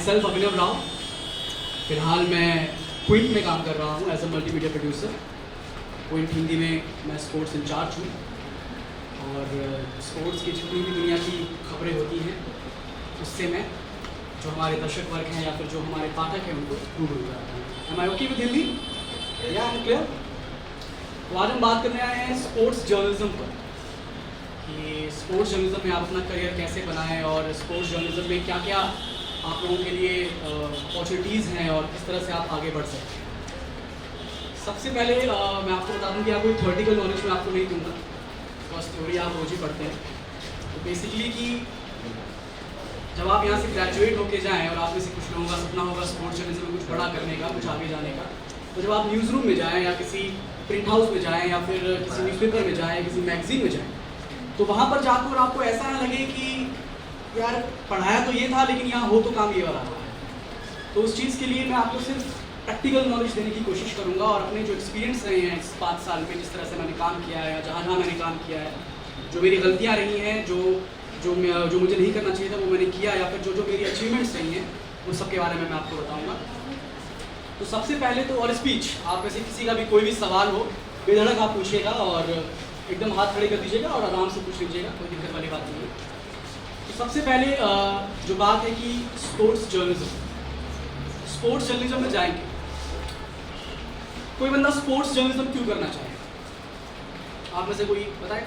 Self अभिनव राव। फ़िलहाल मैं Quint में काम कर रहा हूँ as a multimedia producer. Quint Hindi में मैं स्पोर्ट्स इंचार्ज हूँ और स्पोर्ट्स की जितनी भी दुनिया की खबरें होती हैं उससे मैं जो हमारे दर्शक वर्ग हैं या फिर जो हमारे पाठक हैं उनको रूबरू कराता हूँ। Am I okay with Hindi? या क्लियर? तो आज हम बात करने आए हैं स्पोर्ट्स जर्नलिज्म पर कि स्पोर्ट्स जर्नलिज्म में आप अपना करियर कैसे बनाएं और स्पोर्ट्स जर्नलिज्म में क्या क्या आप लोगों के लिए अपॉर्चुनिटीज़ हैं और किस तरह से आप आगे बढ़ सकते हैं। सबसे पहले मैं आपको बता दूं कि आप कोई थ्योरेटिकल नॉलेज में आपको नहीं दूंगा, बस थ्योरी आप रोज ही पढ़ते हैं। तो बेसिकली कि जब आप यहाँ से ग्रेजुएट होके जाएं और आप में से कुछ लोगों का सपना होगा स्पोर्ट्स जर्नलिज्म में कुछ बड़ा करने का, कुछ आगे जाने का, तो जब आप न्यूज़ रूम में जाएँ या किसी प्रिंट हाउस में जाएँ या फिर किसी न्यूज़पेपर में जाएँ, किसी मैगजीन में जाएँ, तो वहाँ पर जाकर आपको ऐसा ना लगे कि यार पढ़ाया तो ये था लेकिन यहाँ हो तो काम ये वाला रहा है। तो उस चीज़ के लिए मैं आपको सिर्फ प्रैक्टिकल नॉलेज देने की कोशिश करूँगा और अपने जो एक्सपीरियंस रहे हैं इस 5 साल में, जिस तरह से मैंने काम किया है या जहाँ जहाँ मैंने काम किया है, जो मेरी गलतियाँ रही हैं, जो मुझे नहीं करना चाहिए था वो मैंने किया, या फिर जो मेरी अचीवमेंट्स रही हैं उन सब के बारे में मैं आपको बताऊँगा। तो सबसे पहले तो और स्पीच, आप में से किसी का भी कोई भी सवाल हो बेधड़क आप पूछिएगा और एकदम हाथ खड़े कर दीजिएगा और आराम से पूछ लीजिएगा, कोई दिक्कत वाली बात नहीं है। तो सबसे पहले जो बात है कि स्पोर्ट्स जर्नलिज्म में जाएंगे, कोई बंदा स्पोर्ट्स जर्नलिज्म क्यों करना चाहे? आप में से कोई बताए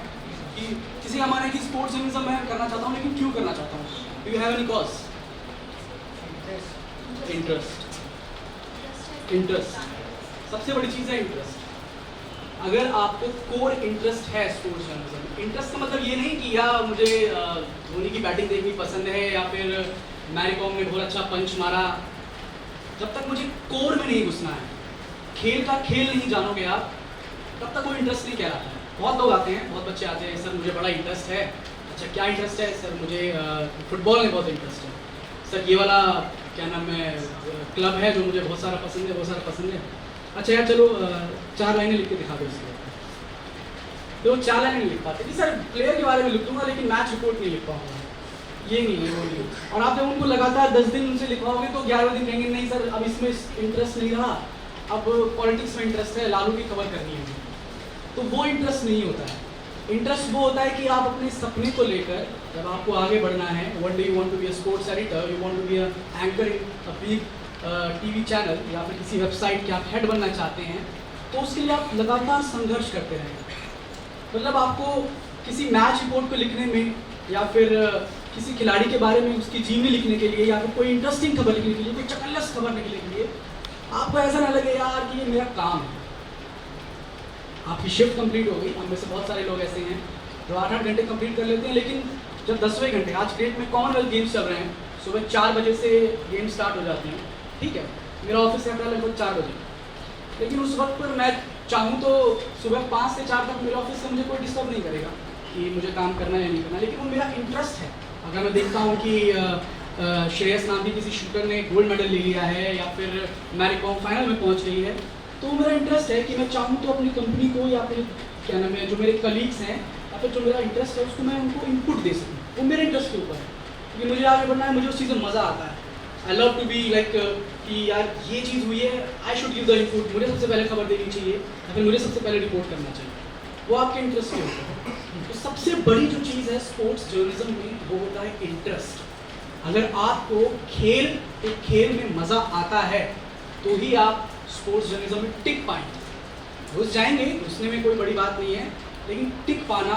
कि किसी का माना है कि स्पोर्ट्स जर्नलिज्म मैं करना चाहता हूँ लेकिन क्यों करना चाहता हूँ? Do you have any cause? Interest सबसे बड़ी चीज़ है इंटरेस्ट। अगर आपको कोर इंटरेस्ट है स्पोर्ट्स जर्नलिज्म, इंटरेस्ट का मतलब ये नहीं कि यार मुझे धोनी की बैटिंग देखनी पसंद है या फिर मैरी कॉम ने बहुत अच्छा पंच मारा। जब तक मुझे कोर में नहीं घुसना है, खेल का खेल नहीं जानोगे आप, तब तक वो इंटरेस्ट नहीं कहलाता है। बहुत लोग आते हैं, बहुत बच्चे आते हैं, सर मुझे बड़ा इंटरेस्ट है। अच्छा क्या इंटरेस्ट है? सर मुझे फुटबॉल में बहुत इंटरेस्ट है। सर ये वाला क्या नाम है क्लब है जो मुझे बहुत सारा पसंद है। अच्छा यार चलो 4 लाइनें लिख के दिखा दो इसके। तो 4 लाइनें नहीं लिख पाते कि सर प्लेयर के बारे में लिख दूंगा लेकिन मैच रिपोर्ट नहीं लिख पाऊंगा। ये नहीं है, वो नहीं। और आप जब उनको लगातार 10 दिन उनसे लिखवाओगे तो 11वें दिन कहेंगे नहीं सर अब इसमें इंटरेस्ट नहीं रहा, अब पॉलिटिक्स में इंटरेस्ट है, लालू की खबर करनी है। तो वो इंटरेस्ट नहीं होता है। इंटरेस्ट वो होता है कि आप अपने सपने को लेकर जब आपको आगे बढ़ना है, one day you want to be a sports editor, you want to be a anchor in a big TV channel या फिर किसी वेबसाइट के आप हेड बनना चाहते हैं, तो उसके लिए आप लगातार संघर्ष करते रहेंगे। मतलब आपको किसी मैच रिपोर्ट को लिखने में या फिर किसी खिलाड़ी के बारे में उसकी जीवनी लिखने के लिए या फिर कोई इंटरेस्टिंग खबर लिखने के लिए, कोई चकल्लस खबर लिखने के लिए आपको ऐसा ना लगे यार कि ये मेरा काम है। आपकी शिफ्ट कंप्लीट हो गई। हम में से बहुत सारे लोग ऐसे हैं जो 8-8 घंटे कंप्लीट कर लेते हैं, लेकिन जब 10वें घंटे, आज डेट में कॉमनवेल्थ गेम्स चल रहे हैं, सुबह 4 बजे से गेम स्टार्ट हो जाते हैं, ठीक है, मेरा ऑफिस रहता है लगभग 4 बजे, लेकिन उस वक्त पर मैं चाहूँ तो सुबह 5 से 4 तक मेरे ऑफिस से मुझे कोई डिस्टर्ब नहीं करेगा कि मुझे काम करना है या नहीं करना, लेकिन वो मेरा इंटरेस्ट है। अगर मैं देखता हूँ कि श्रेयस नाम की किसी शूटर ने गोल्ड मेडल ले लिया है या फिर मैरी कॉम फाइनल में पहुँच गई है, तो मेरा इंटरेस्ट है कि मैं चाहूँ तो अपनी कंपनी को या फिर क्या नाम है जो मेरे कलीग्स हैं या फिर जो मेरा इंटरेस्ट है उसको मैं उनको इनपुट दे सकूँ। वो मेरे इंटरेस्ट के ऊपर है कि मुझे आगे बढ़ना है, मुझे उस चीज़ में मज़ा आता है। I love to be like कि यार ये चीज़ हुई है, I should give the input, मुझे सबसे पहले खबर देनी चाहिए या फिर मुझे सबसे पहले रिपोर्ट करना चाहिए। वो आपके इंटरेस्ट के ऊपर है। तो सबसे बड़ी जो चीज़ है स्पोर्ट्स जर्नलिज्म में वो होता है इंटरेस्ट। अगर आपको खेल में मज़ा आता है तो ही आप स्पोर्ट्स जर्नलिज्म में टिक पाएंगे। घुस जाएंगे घुसने में कोई बड़ी बात नहीं है, लेकिन टिक पाना,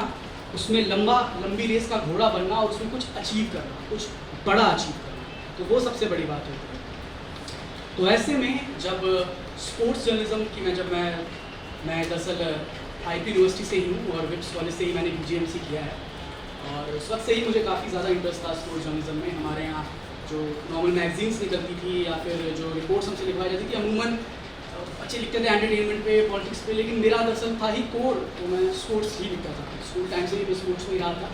उसमें लंबी रेस का घोड़ा बनना और उसमें कुछ अचीव करना, कुछ बड़ा अचीव करना, तो वो सबसे बड़ी बात होती है। तो ऐसे में जब स्पोर्ट्स जर्नलिज्म की मैं दरअसल IP यूनिवर्सिटी से ही हूँ और विप्स कॉलेज से ही मैंने UGMC किया है और उस वक्त से ही मुझे काफ़ी ज़्यादा इंटरेस्ट था स्पोर्ट्स जर्नलिज्म में। हमारे यहाँ जो नॉर्मल मैगजीन्स निकलती थी या फिर जो रिपोर्ट्स हमसे लिखवाई जाती थी, अमूमन अच्छे लिखते थे एंटरटेनमेंट पे, पॉलिटिक्स पे, लेकिन मेरा दरअसल था ही कोर, तो मैं स्पोर्ट्स ही लिखता था। स्कूल टाइम से ही मैं स्पोर्ट्स में ही रहा था।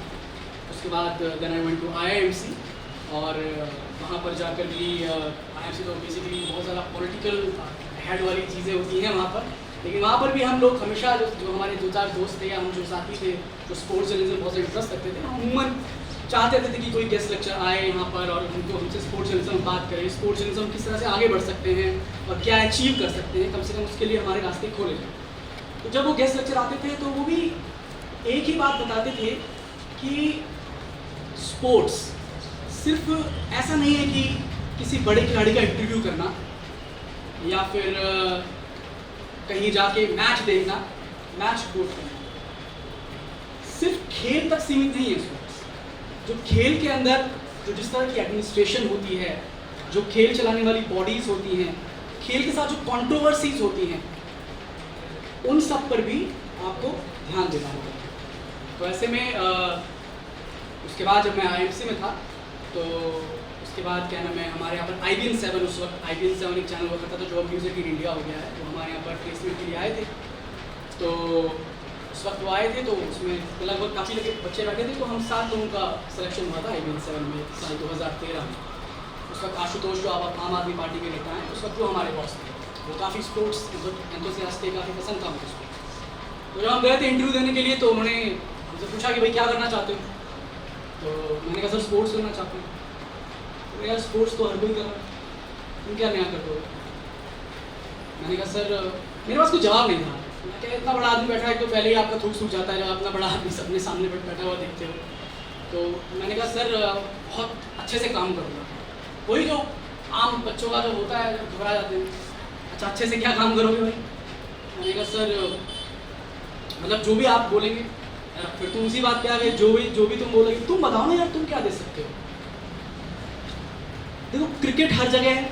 उसके बाद then I went to IIMC और वहाँ पर जाकर भी IIMC तो बेसिकली बहुत ज़्यादा पॉलिटिकल हेड वाली चीज़ें होती हैं वहाँ पर, लेकिन वहाँ पर भी हम लोग हमेशा जो हमारे 2-4 दोस्त थे या हम जो साथी थे जो स्पोर्ट्स जर्नलिज्म बहुत इंटरेस्ट रखते थे, हम अमूमन चाहते थे कि कोई गेस्ट लेक्चर आए यहाँ पर और उनको हमसे स्पोर्ट्स जर्नलिज्म में बात करें, स्पोर्ट्स जर्नलिज्म किस तरह से आगे बढ़ सकते हैं और क्या अचीव कर सकते हैं, कम से कम उसके लिए हमारे रास्ते खोले जाए। तो जब वो गेस्ट लेक्चर आते थे तो वो भी एक ही बात बताते थे कि स्पोर्ट्स सिर्फ ऐसा नहीं है कि किसी बड़े खिलाड़ी का इंटरव्यू करना या फिर कहीं जाके मैच देखना, मैच रिपोर्ट करना, सिर्फ खेल तक सीमित नहीं है स्पोर्ट्स। जो खेल के अंदर जो जिस तरह की एडमिनिस्ट्रेशन होती है, जो खेल चलाने वाली बॉडीज होती हैं, खेल के साथ जो कंट्रोवर्सीज होती हैं, उन सब पर भी आपको ध्यान देना होगा। तो ऐसे में उसके बाद जब मैं IMC में था तो उसके बाद क्या नाम है, हमारे यहाँ पर IBN 7 उस वक्त IBN 7 एक चैनल हुआ करता था जो अब म्यूजिक इन इंडिया हो गया है, तो हमारे यहाँ पर प्लेसमेंट के लिए आए थे। तो उस वक्त वो आए थे तो उसमें लगभग काफ़ी लगे बच्चे बैठे थे, तो हम 7 लोगों का सिलेक्शन हुआ था IBN 7 में साल 2013 में। उस वक्त आशुतोष जो आप आम आदमी पार्टी के नेता हैं, उस वक्त वो हमारे बॉस थे, वो काफ़ी स्पोर्ट्स एंथुसियास्ट थे, काफ़ी पसंद था मुझे। तो जब हम गए थे इंटरव्यू देने के लिए तो उन्होंने हमसे पूछा कि भाई क्या करना चाहते हो, तो मैंने कहा सर स्पोर्ट्स करना चाहते हैं। तो यार स्पोर्ट्स तो हर कोई कर रहा है, तुम क्या नया कर दो। मैंने कहा सर मेरे पास कोई जवाब नहीं था। मैं क्या इतना बड़ा आदमी बैठा है तो पहले ही आपका थूक सूख जाता है जब इतना बड़ा आदमी अपने सामने बैठा हुआ देखते हो। तो मैंने कहा सर बहुत अच्छे से काम करूँगा, वही जो आम बच्चों का जो होता है जब घबरा जाते हैं, अच्छा अच्छे से क्या काम करोगे भाई। मैंने कहा सर मतलब जो भी आप बोलेंगे। फिर तुम उसी बात पे आ गए, जो भी तुम बोलोगे, तुम बताओ ना यार तुम क्या दे सकते हो। देखो क्रिकेट हर जगह है,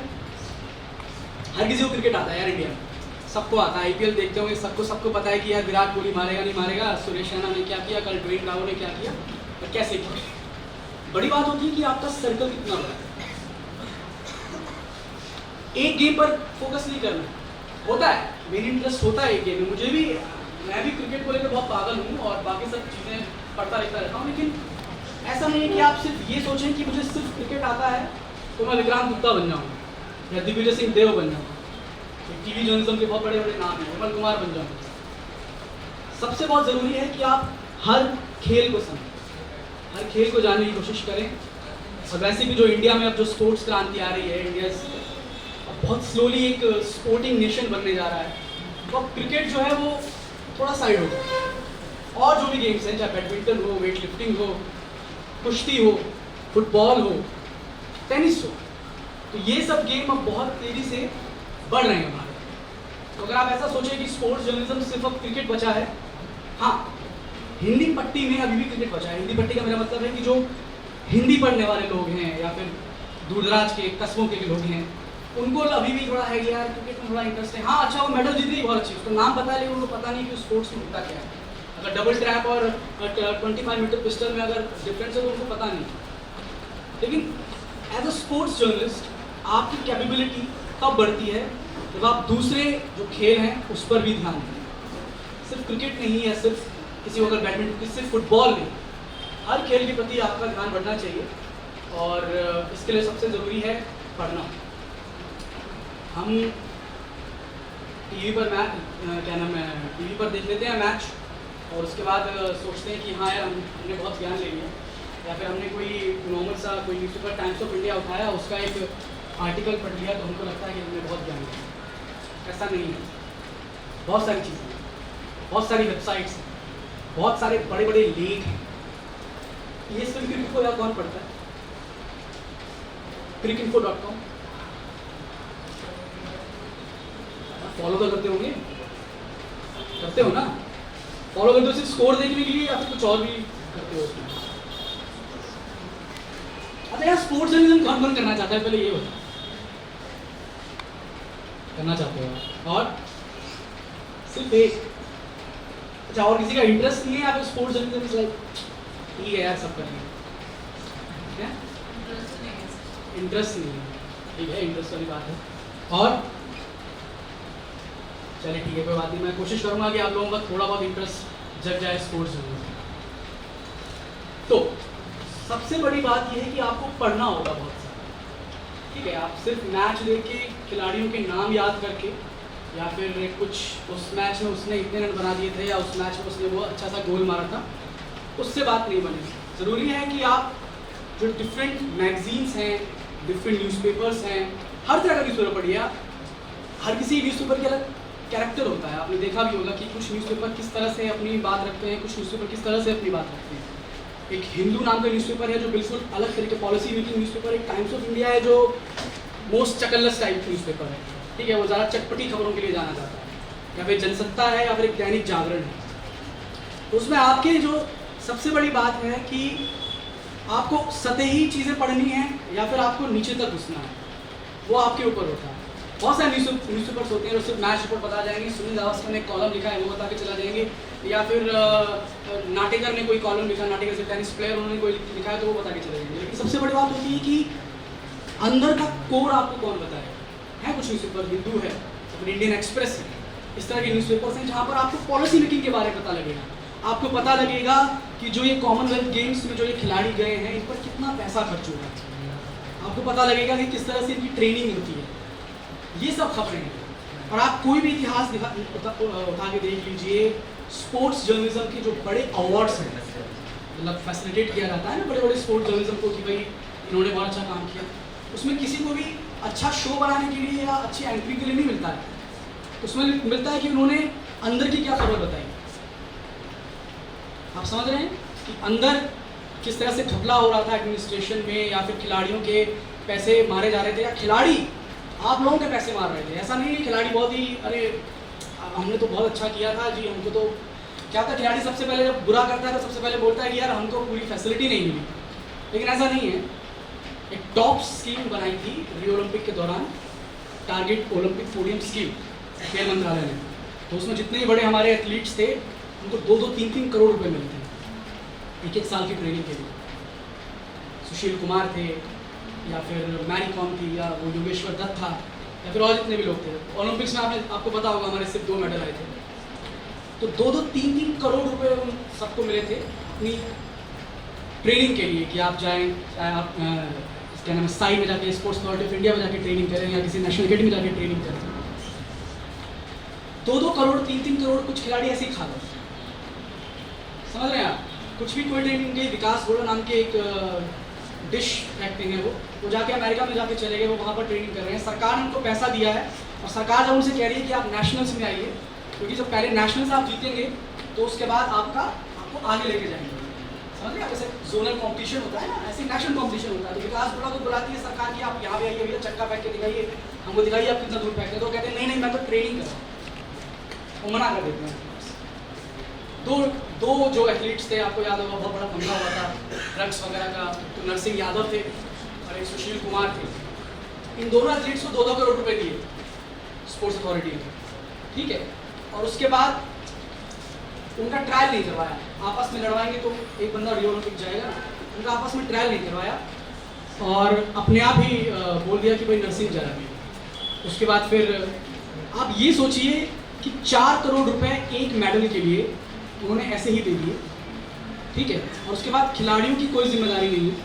हर किसी को क्रिकेट आता है यार, इंडिया में सबको आता है। IPL देखते होंगे, सबको पता है कि यार विराट कोहली मारेगा नहीं मारेगा, सुरेश रैना ने क्या किया, कल ड्वेन ब्रावो ने क्या किया और कैसे किया। बड़ी बात होती है कि आपका सर्कल कितना बड़ा है। एक गेम पर फोकस नहीं करना होता है, मेरी इंटरेस्ट होता है एक गेम में, मुझे भी, मैं भी क्रिकेट को लेकर बहुत पागल हूँ और बाकी सब चीज़ें पढ़ता लिखता रहता हूँ, लेकिन ऐसा नहीं है कि आप सिर्फ ये सोचें कि मुझे सिर्फ क्रिकेट आता है तो मैं विक्रांत गुप्ता बन जाऊँ या दिग्विजय सिंह देव बन जाऊँ, TV जर्नलिज्म के बहुत बड़े बड़े नाम हैं, विमल कुमार बन जाऊँ। सबसे बहुत ज़रूरी है कि आप हर खेल को समझें, हर खेल को जानने की कोशिश करें। और वैसे भी जो इंडिया में अब जो स्पोर्ट्स क्रांति आ रही है, इंडिया अब बहुत स्लोली एक स्पोर्टिंग नेशन बनने जा रहा है, तो अब क्रिकेट जो है वो थोड़ा साइड हो जाए और जो भी गेम्स हैं, चाहे बैडमिंटन हो, वेट लिफ्टिंग हो, कुश्ती हो, फुटबॉल हो, टेनिस हो, तो ये सब गेम अब बहुत तेज़ी से बढ़ रहे हैं हमारे। तो अगर आप ऐसा सोचें कि स्पोर्ट्स जर्नलिज्म सिर्फ अब क्रिकेट बचा है, हाँ हिंदी पट्टी में अभी भी क्रिकेट बचा है। हिंदी पट्टी का मेरा मतलब है कि जो हिंदी पढ़ने वाले लोग हैं या फिर दूरदराज के कस्बों के लोग हैं, उनको अभी भी थोड़ा है कि यार क्रिकेट में थोड़ा इंटरेस्ट है। हाँ अच्छा वो मेडल जीत रही बहुत अच्छी, उसको नाम पता है लेकिन उनको पता नहीं कि स्पोर्ट्स में होता क्या है। अगर डबल ट्रैप और 25 मीटर पिस्टल में अगर डिफरेंस है तो उनको पता नहीं। लेकिन एज अ स्पोर्ट्स जर्नलिस्ट आपकी कैपेबिलिटी कब बढ़ती है, जब आप दूसरे जो खेल हैं उस पर भी ध्यान दें। सिर्फ क्रिकेट नहीं है, सिर्फ किसी को अगर बैडमिंटन, सिर्फ फुटबॉल नहीं, हर खेल के प्रति आपका ध्यान बढ़ना चाहिए। और इसके लिए सबसे ज़रूरी है पढ़ना। हम टीवी पर क्या नाम है, टीवी पर देख लेते हैं मैच और उसके बाद सोचते हैं कि हाँ यार हमने बहुत ज्ञान ले लिया, या फिर हमने कोई नॉर्मल सा कोई न्यूज़पेपर टाइम्स ऑफ इंडिया उठाया, उसका एक आर्टिकल पढ़ लिया तो हमको लगता है कि हमने बहुत ज्ञान लिया। ऐसा नहीं है। बहुत सारी चीज़ें हैं, बहुत सारी वेबसाइट्स हैं, बहुत सारे बड़े बड़े लेख हैं। ये सब क्रिकेट को या कौन पढ़ता है? cricinfo.com फॉलो तो करते होंगे, करते हो ना? फॉलो करते हो सिर्फ स्कोर देखने के लिए या फिर कुछ और भी करते हो उसमें? अच्छा यार स्पोर्ट्स जर्नलिज्म कौन कौन करना चाहता है, पहले ये बता। करना चाहते हो और सिर्फ एक, अच्छा और किसी का इंटरेस्ट नहीं है या फिर स्पोर्ट्स जर्नलिज्म लाइक ठीक है यार सब करेंगे, क्या इंटरेस्ट नहीं है? ठीक है, इंटरेस्ट वाली बात है। और चलिए ठीक है, कोई बात नहीं, मैं कोशिश करूंगा कि आप लोगों का थोड़ा बहुत इंटरेस्ट जग जाए स्पोर्ट्स जर्नलिज्म। तो सबसे बड़ी बात यह है कि आपको पढ़ना होगा बहुत सारा। ठीक है, आप सिर्फ मैच देख के खिलाड़ियों के नाम याद करके या फिर कुछ उस मैच में उसने इतने रन बना दिए थे या उस मैच में उसने वो अच्छा सा गोल मारा था, उससे बात नहीं बनेगी। ज़रूरी है कि आप जो डिफरेंट मैगजीन्स हैं, डिफरेंट न्यूज़पेपर्स हैं, हर तरह का न्यूज़पेपर पढ़िए। हर किसी न्यूज़पेपर के अलग कैरेक्टर होता है। आपने देखा भी होगा कि कुछ न्यूज़पेपर किस तरह से अपनी बात रखते हैं, कुछ न्यूज़पेपर किस तरह से अपनी बात रखते हैं। एक हिंदू नाम का न्यूज़पेपर है जो बिल्कुल अलग तरीके पॉलिसी मेकिंग न्यूज़पेपर। एक टाइम्स ऑफ इंडिया है जो मोस्ट चकल्लस टाइप न्यूज़पेपर है, ठीक है, वो ज़्यादा चटपटी खबरों के लिए जाना जाता है। या फिर जनसत्ता है, या फिर एक दैनिक जागरण है। तो उसमें आपके जो सबसे बड़ी बात है कि आपको सतही चीज़ें पढ़नी है या फिर आपको नीचे तक घुसना है, वो आपके ऊपर होता है। बहुत सारे न्यूज़पेपर्स होते हैं जो सिर्फ मैच रिपोर्ट बता जाएंगे, सुनील गावस्कर ने कॉलम लिखा है वो बता के चला जाएंगे, या फिर नाटेकर ने कोई कॉलम लिखा, नाटेकर से टेनिस प्लेयर उन्होंने कोई लिखा है तो वो बता के चले जाएंगे। लेकिन सबसे बड़ी बात होती है कि अंदर का कोर आपको कौन बताएगा। है कुछ न्यूज़पेपर, हिंदू है, अपनी इंडियन एक्सप्रेस है, इस तरह के न्यूज़पेपर्स हैं जहाँ पर आपको पॉलिसी मेकिंग के बारे में पता लगेगा। आपको पता लगेगा कि जो ये कॉमनवेल्थ गेम्स में जो ये खिलाड़ी गए हैं इन पर कितना पैसा खर्च हुआ है। आपको पता लगेगा कि किस तरह से इनकी ट्रेनिंग होती है। ये सब खबरें हैं। और आप कोई भी इतिहास उठा के देख लीजिए, स्पोर्ट्स जर्नलिज्म के जो बड़े अवार्ड्स हैं, मतलब फैसिलिटेट किया जाता है ना बड़े बड़े स्पोर्ट्स जर्नलिज्म को कि भाई इन्होंने बहुत अच्छा काम किया, उसमें किसी को भी अच्छा शो बनाने के लिए या अच्छी एंट्री के लिए नहीं मिलता है। उसमें मिलता है कि उन्होंने अंदर की क्या खबर बताई। आप समझ रहे हैं कि अंदर किस तरह से घपला हो रहा था एडमिनिस्ट्रेशन में, या फिर खिलाड़ियों के पैसे मारे जा रहे थे, या खिलाड़ी आप लोगों के पैसे मार रहे थे। ऐसा नहीं है खिलाड़ी बहुत ही अरे हमने तो बहुत अच्छा किया था जी, हमको तो क्या था, खिलाड़ी सबसे पहले जब बुरा करता है तो सबसे पहले बोलता है कि यार हमको पूरी फैसिलिटी नहीं मिली। लेकिन ऐसा नहीं है। एक टॉप स्कीम बनाई थी रियो ओलंपिक के दौरान, टारगेट ओलंपिक पोडियम स्कीम खेल मंत्रालय ने। तो उसमें जितने भी बड़े हमारे एथलीट्स थे उनको 2-3 करोड़ रुपए मिलते हैं एक साल की ट्रेनिंग के लिए। सुशील कुमार थे, या फिर मैरी कॉम थी, या वो योगेश्वर दत्त था, या फिर और जितने भी लोग थे। ओलंपिक्स में आपको पता होगा हमारे सिर्फ 2 मेडल आए थे। तो 2-3 करोड़ रुपए उन सबको मिले थे अपनी ट्रेनिंग के लिए कि आप जाएं, आप क्या नाम है, साई में जाके, स्पोर्ट्स अथॉरिटी ऑफ इंडिया में जाके ट्रेनिंग करें, या किसी नेशनल अकेडमी में जाके ट्रेनिंग करें। 2-2 करोड़ 3-3 करोड़ कुछ खिलाड़ी ऐसे ही खा गए। समझ रहे हैं आप? कुछ भी कोई ट्रेनिंग के विकास गोड़ा नाम के एक डिश फैक्ट्री है, वो जाके अमेरिका में जाके चले गए, वो वहाँ पर ट्रेनिंग कर रहे हैं। सरकार ने उनको पैसा दिया है और सरकार जब उनसे कह रही है कि आप नेशनल्स में आइए, क्योंकि जब पहले नेशनल्स आप जीतेंगे तो उसके बाद आपको आगे लेके जाएंगे। समझ रहे हैं? जैसे जोनल कॉम्पिटिशन होता है ना, ऐसे नेशनल कॉम्पिटिशन होता है। तो विकास गोड़ा को बुलाती है सरकार की, आप यहाँ पे आइए भैया, चक्का फेंक के दिखाइए, हमको दिखाइए आप कितना दूर फेंकते हैं। तो कहते हैं नहीं मैं तो ट्रेनिंग कर रहा हूँ, वो मना कर देते हैं। दो जो एथलीट्स थे, आपको याद होगा बहुत बड़ा पंगा हुआ था ड्रग्स वगैरह का, तो नरसिंह यादव थे और एक सुशील कुमार थे। इन दोनों एथलीट्स को 2-2 करोड़ रुपए दिए स्पोर्ट्स अथॉरिटी ने, ठीक है। और उसके बाद उनका ट्रायल नहीं करवाया। आपस में लड़वाएंगे तो एक बंदा रियो ओलंपिक जाएगा, उनका आपस में ट्रायल नहीं करवाया और अपने आप ही बोल दिया कि भाई नरसिंह जा रहा है। उसके बाद फिर आप ये सोचिए कि 4 करोड़ रुपए एक मेडल के लिए उन्होंने ऐसे ही दे दिए, ठीक है। और उसके बाद खिलाड़ियों की कोई जिम्मेदारी नहीं है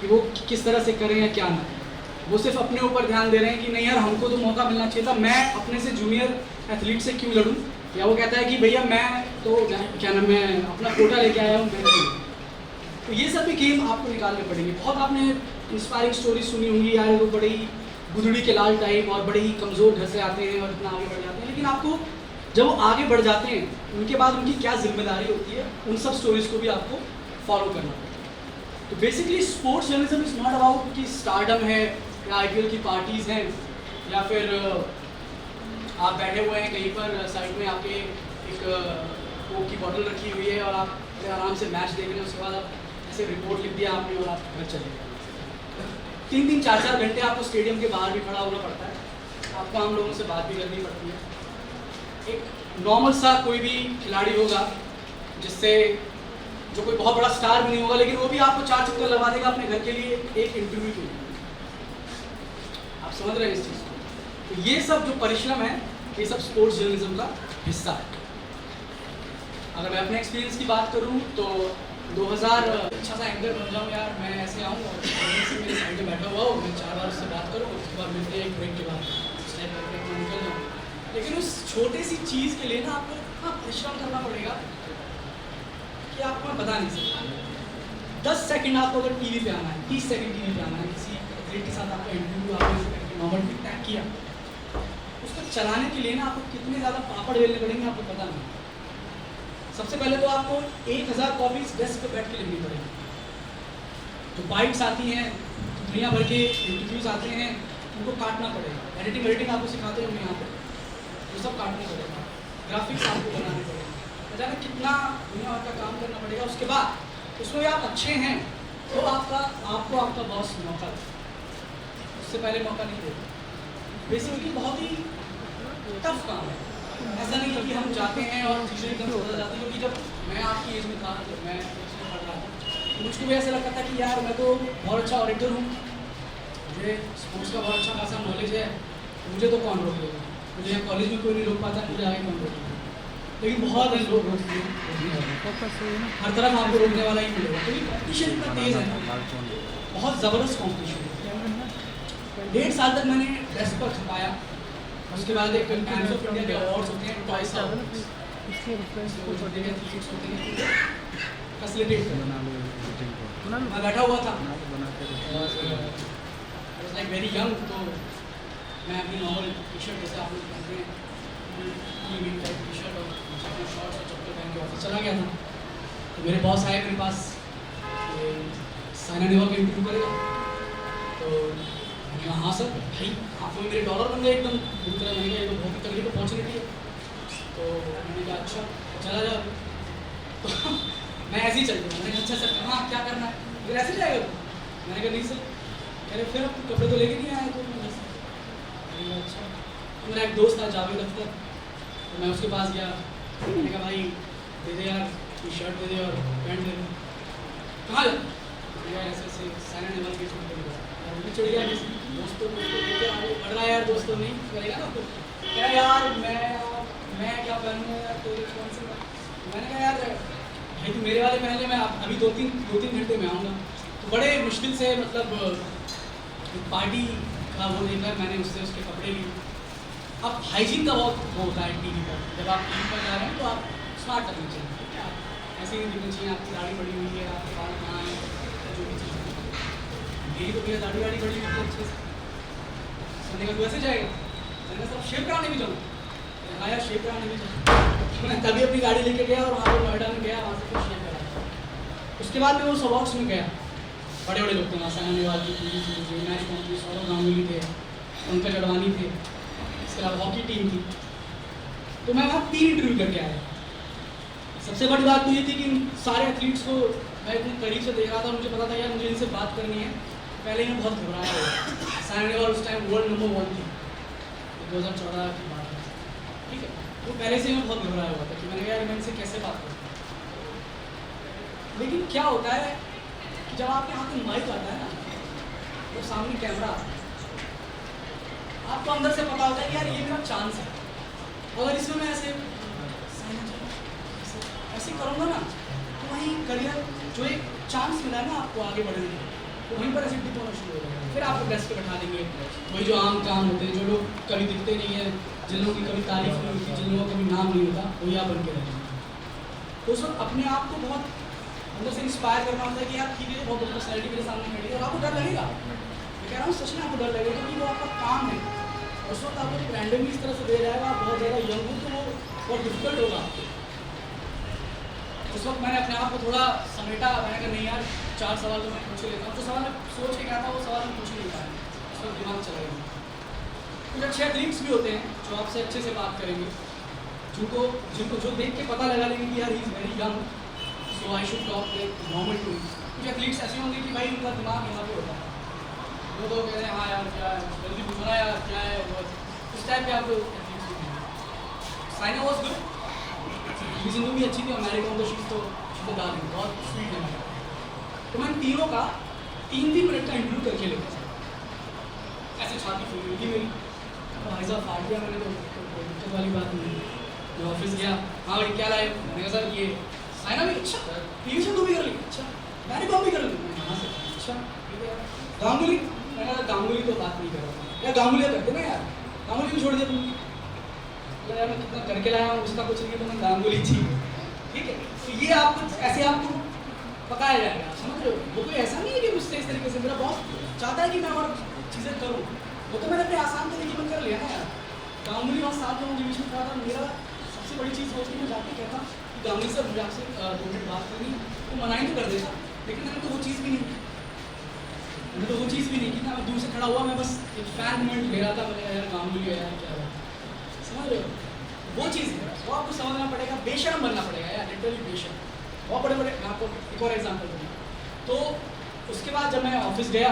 कि वो किस तरह से करें या क्या ना। वो सिर्फ अपने ऊपर ध्यान दे रहे हैं कि नहीं यार हमको तो मौका मिलना चाहिए था, मैं अपने से जूनियर एथलीट से क्यों लड़ूं। या वो कहता है कि भैया मैं तो क्या नाम है अपना कोटा लेके आया हूँ। तो ये सब भी गेम आपको निकालने पड़ेंगे। बहुत आपने इंस्पायरिंग स्टोरी सुनी होंगी यार, वो बड़े ही गुदड़ी के लाल टाइप और बड़े ही कमज़ोर घर से आते हैं और इतना आगे बढ़ जाते हैं। लेकिन आपको जब वो आगे बढ़ जाते हैं उनके बाद उनकी क्या जिम्मेदारी होती है, उन सब स्टोरीज को भी आपको फॉलो करना पड़ेगा। तो basically sports journalism is not about कि स्टारडम है या आईपीएल की पार्टीज़ हैं, या फिर आप बैठे हुए हैं कहीं पर साइड में आपके एक कोक की बॉटल रखी हुई है और आप बड़े आराम से मैच देख रहे हैं, उसके बाद आप ऐसे रिपोर्ट लिख दिया आपने और आप घर चले गए। 3-3, 4-4 घंटे आपको स्टेडियम के बाहर भी खड़ा होना पड़ता है, आपको आम लोगों से बात भी करनी पड़ती है। एक नॉर्मल सा कोई भी खिलाड़ी होगा जिससे जो कोई बहुत बड़ा स्टार भी नहीं होगा, लेकिन वो भी आपको 4 चक्कर लगा देगा अपने घर के लिए एक इंटरव्यू के लिए। आप समझ रहे हैं इस चीज़ को? तो ये सब जो परिश्रम है ये सब स्पोर्ट्स जर्नलिज्म का हिस्सा है। अगर मैं अपने एक्सपीरियंस की बात करूँ तो 2000 अच्छा सा एंकर बन जाऊँ यार, मैं ऐसे आऊँ और मेरे साइड में बैठा हुआ हूँ, मैं 4 बार उससे बात करूँ, उसके बाद मिलते हैं एक ब्रेक के बाद उस टाइप का ब्रेक में निकल जाऊँ। लेकिन उस छोटे सी चीज़ के लिए ना आपको इतना परिश्रम करना पड़ेगा कि आपको मैं बता नहीं सकता। 10 सेकंड आपको अगर टीवी पे आना है, 30 सेकंड टीवी पे आना है, किसी एथलीट के साथ आपका इंटरव्यू आपने नॉर्मल टिक टैग किया, उसको चलाने के लिए ना आपको कितने ज़्यादा पापड़ बेलने पड़ेंगे आपको पता नहीं। सबसे पहले तो आपको 1000 कॉपीज डेस्क पे बैठ के लिखनी पड़ेगी। जो बाइट्स आती हैं, दुनिया भर के इंटरव्यूज आते हैं, उनको काटना पड़ेगा। एडिटिंग आपको सिखाते हैं यहाँ पे, वो सब काटना पड़ेगा। ग्राफिक्स आपको बनाने पड़ेगा। जाने कितना दुनिया भर का काम करना पड़ेगा। उसके बाद उसमें आप अच्छे हैं तो आपको आपका बॉस मौका दे, उससे पहले मौका नहीं देगा। बेसिकली बहुत ही टफ काम है। ऐसा नहीं है कि हम जाते हैं और चीज़ें एकदम बदल जाती हैं। क्योंकि जब मैं आपकी एज में था, जब मैं इसमें पढ़ रहा था, तो मुझको भी ऐसा लगता था कि यार मैं तो बहुत अच्छा ऑडिटर हूँ, मुझे स्पोर्ट्स का बहुत अच्छा खासा नॉलेज है, मुझे तो कौन रोक लेगा, मुझे यहाँ कॉलेज में कोई नहीं रोक पाता, मुझे आगे कौन रोक लेगा। लेकिन बहुत है लोग रोकते हैं, हर तरफ आपको रोकने वाला ही मिलेगा। क्योंकि कॉम्पिटिशन इतना तेज़ है, बहुत ज़बरदस्त कॉम्पिटिशन है। 1.5 साल तक मैंने डेस्क पर छपाया। उसके बाद एक टाइम्स ऑफ इंडिया के अवार्ड्स होते हैं, टॉयस अवार्ड्स, फैसिलिटेट करना। मैं बैठा हुआ था लाइक वेरी यंग, तो मैं अपनी नॉर्मल टी शर्ट जैसे आप लोग पहनते हैं, टी शर्ट और शॉर्ट्स और चप्पल पहन के ऑफिस चला गया था। तो मेरे बॉस आए मेरे पास, साइना नेहवाल का इंटरव्यू करेगा। तो मैंने कहा हाँ सर। भाई आप तो मेरे डॉलर बन गए एकदम पूरी तरह। मैंने कहा ये तो बहुत ही तकलीफ अपॉर्चुनिटी है। तो मैंने कहा अच्छा चला जा। तो मैं ऐसे ही चल गया। मैंने कहा अच्छा सर हाँ क्या करना है, फिर ऐसे जाएगा तो। मैंने कहा नहीं सर। कह रहे फिर आप कपड़े तो लेके नहीं आए। तो मैं अच्छा, मेरा एक दोस्त था जावेद अख्तर, तो मैं उसके पास गया। मैंने कहा भाई दे दे यार, टी शर्ट दे दे और पैंट दे दे। कहाँ जा? ऐसे ऐसे साइना नेहवाल के छोड़ चढ़ गया। दोस्तों लेके आगे बढ़ रहा है यार, दोस्तों नहीं करेगा ना। तो क्या यार मैं क्या पहनूँ यार, तो कौन से। मैंने कहा यार भाई तू मेरे वाले पहन ले, मैं अभी दो तीन घंटे में आऊँगा। तो बड़े मुश्किल से मतलब पार्टी का वो देखकर मैंने उससे उसके कपड़े लिए। अब हाइजीन का बहुत वो होता है टीवी पर। जब आप टीवी पर जा रहे हैं तो आप स्मार्ट लगना चाहिए, ठीक है। आप ऐसे ही दिखना चाहिए, आपकी दाढ़ी बड़ी हुई है, आपके बाल कहाँ हैं, जो भी चीज़। मेरी तो भैया दाढ़ी वाड़ी बड़ी हुई है अच्छे से। मैंने कहा तू ऐसे जाएगा? मैंने कहा सब शेप कराने भी जाऊँ। हाँ यार शेप कराने भी जाऊँ। मैं तभी अपनी गाड़ी लेके गया और वहाँ पर नोएडा में गया, वहाँ से फिर शेप कराया। उसके बाद मैं वो अवार्ड्स में गया। बड़े बड़े लोग थे वहाँ, साइना नेहवाल जी, मैच कॉन्ट्री, सौरव गांगुली थे, पंकज अडवाणी थे, इसके अलावा हॉकी टीम थी। तो मैं वहाँ 3 इंटरव्यू करके आया। सबसे बड़ी बात तो ये थी कि सारे एथलीट्स को मैं इतने करीब से देख रहा था, मुझे पता था यार मुझे इनसे बात करनी है। पहले ही मैं बहुत घबराया हुआ। साइना नेहवाल उस टाइम वर्ल्ड नंबर 1 थी, 2014 की बात है, ठीक है। तो पहले से ही मैं बहुत घबराया हुआ था कि मैंने कहा यार मैं इनसे कैसे बात करूँ। लेकिन क्या होता है कि जब आपके हाथ में माइक आता है ना, तो सामने कैमरा आता है, आपको अंदर से पता होता है कि यार ये मेरा चांस है। अगर इसमें मैं ऐसे करूँगा ना, तो वहीं करियर जो एक चांस मिला है ना आपको आगे बढ़ने का, तो वहीं पर ऐसे डिप होना शुरू हो जाएगा। फिर आपको डेस्क पे बैठा देंगे, वही जो आम काम होते हैं, जो लोग कभी दिखते नहीं है, जिन लोगों की कभी तारीफ नहीं होती, जिन लोगों का कभी नाम नहीं होता, वही आप बन के रहेंगे। तो उस वक्त अपने आप को बहुत अंदर से इंस्पायर करना होता है कि यार ठीक है बहुत बड़ी पर्सनैलिटी मेरे सामने खड़ी है। और आपको डर लगेगा, मैं कह रहा हूँ सच में आपको डर लगेगा, क्योंकि वो आपका काम है। उस वक्त आपको एक रैंडमली इस तरह से दे जाएगा, आप बहुत ज़्यादा यंग हो तो वो बहुत डिफिकल्ट होगा आपको। उस वक्त मैंने अपने आप को थोड़ा समेटा। मैंने कहा नहीं यार 4 सवाल तो मैं पूछ लेता हूँ। जो सवाल मैं सोच के गया था वो सवाल मैं पूछ नहीं पाया, उस वक्त दिमाग चला गया। कुछ अच्छे एथलीट्स भी होते हैं जो आपसे अच्छे से बात करेंगे, जिनको जो देख के पता लगा लेंगे कि यार he is very young, so I should talk like normal too. कुछ एथलीट्स ऐसे होंगे कि भाई उनका दिमाग यहाँ पे होता है, वो तो कह रहे हैं हाँ यार क्या है, जल्दी पूछो ना यार क्या है, उस टाइप के आपको एथलीट्स भी हैं। साइना वॉज गुड, सिंधु भी अच्छी थी, अमेरिका तो शीज तो दाद है, बहुत स्वीट है। तो मैं तीनों का 3-3 मिनट का इंटरव्यू करके लेता था। ऐसे छाती फूल हुई थी मेरी, भाई साहब फाट गया मैंने, तो कोई दिक्कत वाली बात नहीं। मैं ऑफिस गया, हाँ भाई क्या लाए, मैंने कहा सर ये साइना भी अच्छा, पीवी सिंधु भी कर ली, अच्छा मैंने कॉपी कर ली, मैं कहाँ से, अच्छा ठीक है। गांगुली, मैंने कहा गांगुली तो बात नहीं कर रहा था यार, गांगुली करते ना यार, गांगुली भी छोड़ दिया तुमने यार, मैं कितना करके लाया हूँ उसका कुछ नहीं, तो मैं गांगुली थी, ठीक है। तो ये आपको ऐसे आपको पकाया जाएगा, आप समझ रहे हो? वो कोई ऐसा नहीं है कि मुझसे इस तरीके से, मेरा बॉस चाहता है कि मैं और चीज़ें करूँ, वो तो मैंने अपने आसान तरीके में कर लिया ना यार। गांगुली और 7 लोगों के बीच में खड़ा था, मेरा सबसे बड़ी चीज़ होती है मैं जाके कहता कि गांगुली सर मुझे आपसे 2 मिनट बात करनी, तो मना ही तो कर देता, लेकिन मैंने तो वो चीज़ भी नहीं की, मैंने तो वो चीज़ भी नहीं की ना। मैं दूर से खड़ा हुआ, मैं बस एक फैन मोमेंट ले रहा था, मैंने यार गांगुली है यार, क्या बात, समझ रहे हो? वो चीज़ है, वो आपको समझना पड़ेगा, बेशर्म बनना पड़ेगा यार, लिटरली बेशर्म। बहुत बड़े बड़े, मैं आपको एक और एग्जांपल दूँगा। तो उसके बाद जब मैं ऑफिस गया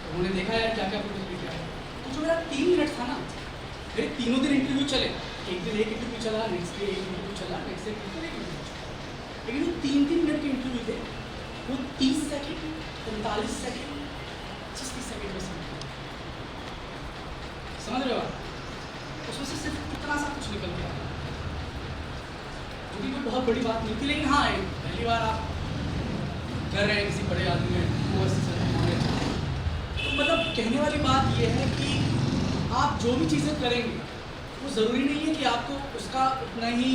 तो उन्होंने देखा यार क्या क्या प्रोजेक्ट किया है, तो जो मेरा 3 मिनट था ना, मेरे तीनों दिन इंटरव्यू चले, एक दिन एक इंटरव्यू चला, नेक्स्ट डे एक इंटरव्यू चला, नेक्स्ट डे एक इंटरव्यू चला, लेकिन वो 3-3 मिनट के इंटरव्यू थे, वो 30 सेकेंड, 45 सेकेंड, 30 सेकेंड में समझ रहे हो आप? उसमें से सिर्फ इतना सा कुछ निकल गया, जो कि कोई बहुत बड़ी बात नहीं थी, लेकिन हाँ पहली बार आप कर रहे हैं किसी बड़े आदमी में, वो तो मतलब कहने वाली बात ये है कि आप जो भी चीज़ें करेंगे वो ज़रूरी नहीं है कि आपको उसका उतना ही